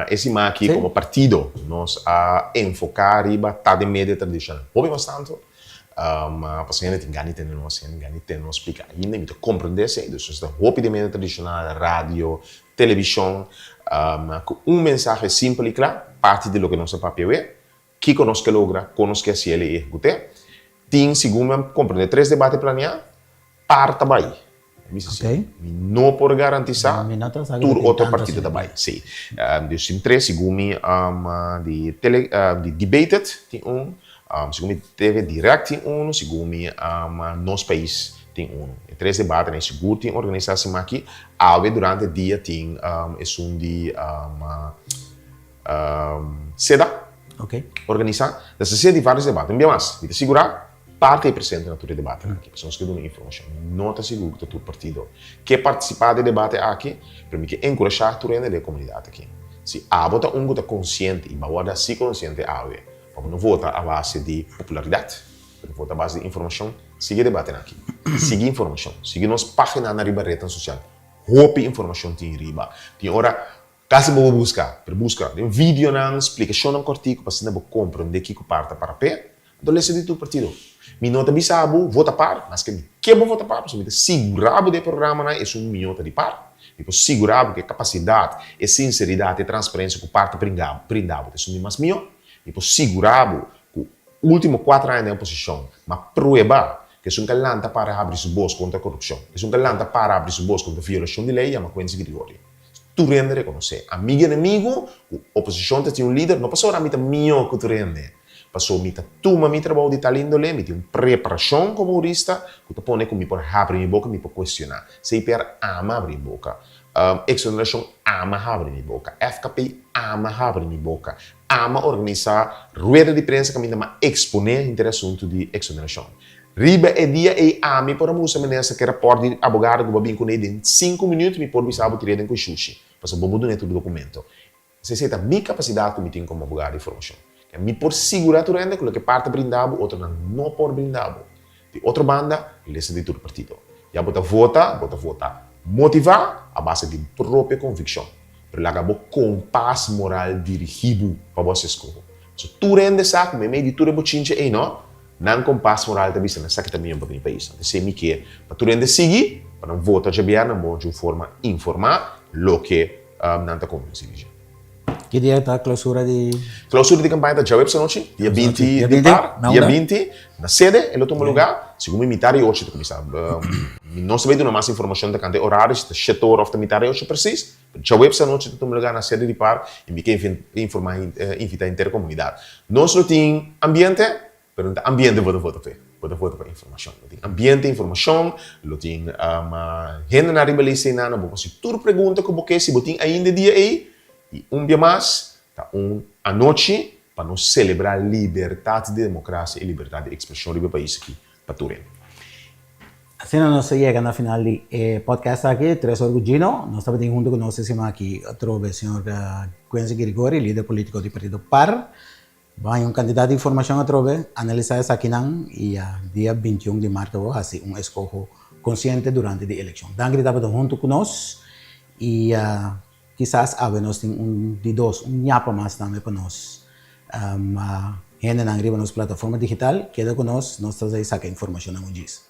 Esse aqui, como partido, nós a enfocar riba tá de média tradicional. Houve bastante. Porque ainda tem ganho ter nós explicar ainda, me compreender se, então, houve de média tradicional, rádio, televisão, com mensagem simples e claro, parte de lo que nosso papel é, que nós que logra, conosco que se ele executar. Tem, segundo, compreender 3 debates planeados. Parta vai. Okay. Não por garantizar tur outro partido da vai. Sim. Então, 3 segundo de debated tem segundo TV direct tem segundo nosso país tem 3 debates, né? Seguro tem organização aqui. Durante o dia tem de seda. Okay. Organizar. Dessa seda de vários debates. Bem mais. Te segurar. Parte é presente na tua debate aqui, pessoas que dão informação. Não está seguro que o teu partido quer participar do debate aqui, para mim que encorajar a tua comunidade aqui. Se a vota está consciente e a vota se consciente para não votar a base de popularidade, para votar a base de informação, siga debate aqui. Siga informação, siga nossa página na rede social. Hope informação tem riba. Tem hora caso vou buscar, tem um vídeo na explicação um cortico para você compreender que parte para pé, então lê do partido. Mi nota bisabu, vota par, mas que vou votar par, porque segurado do programa é minhota de par. E segurado que capacidade, e sinceridade e transparência que o parte brindava, é mais meu. E segurado que o último 4 anos de oposição, mas prova que é calanta para abrir os bolsos contra a corrupção, é calanta para abrir os bolsos contra a violação de lei, é uma coisa Grigori. Tu rende reconhecer. Amigo e inimigo, a oposição tem um líder, não passou a mim melhor que tu rende. Passou mita tuma mi trabalho de tal índole, mi tem preparação como jurista, que tu põe como por abrir minha boca, me por questionar. Se per ama abrir minha boca, Exoneration ama abrir minha boca, FKP ama abrir minha boca, ama organizar rueda de prensa que me dá exponer interessante de Exoneration. Riba é dia e ami por a musa menessa que repórter de abogado que babin com ele em 5 minutos me por bisabo tirado com xuxi, para bobo do neto do documento. Se senta minha capacidade que me tem como abogado de informação. Mi por segurar tu rende quello che parte brindavo, outro não por brindavo. De outra banda, ele de todo partido. Já bota vota, motivar a base de própria convicção. Para lá acabou compass moral dirigido para você escolher. Se tu rende saco, me meio de tudo bochinche e não compass moral também se sabe que também é um pouquinho país. Então se me quer, para tu rende seguir, para não votar já bem de forma informar, lo que não está convencido. Que dia está a clausura de... Clausura de campanha da Jaweb essa noite, dia 20 de par, dia 20, na sede, ele toma lugar, segundo militar e 8 de começar. Não se vê mais informação da cante horários, da setor of the militar e 8 precis. Jaweb essa noite toma lugar na sede de par e me quer informar, invitar a inteira comunidade. Nós não temos ambiente, mas ambiente vota para informação. Ambiente, informação, não tem gente na ribalice, não, se tu pergunta como que se botem ainda dia aí, e dia mais, a noite, para nós celebrar a liberdade de democracia e liberdade de expressão do país aqui, para Turim. Assim nós chegamos na final do podcast aqui, 3 orgulhino. Nós estamos junto com nós aqui, trove o senhor Quincy Grigori, líder político do partido PAR. Vai candidato de informação a trove, analisar essa aqui e dia 21 de março, assim, escolho consciente durante a eleição. Então, estava junto com nós e... quizás nós temos de 2, nhapa mais também para nós. Gente na plataforma digital, queda com nós trazemos essa informação a um dias.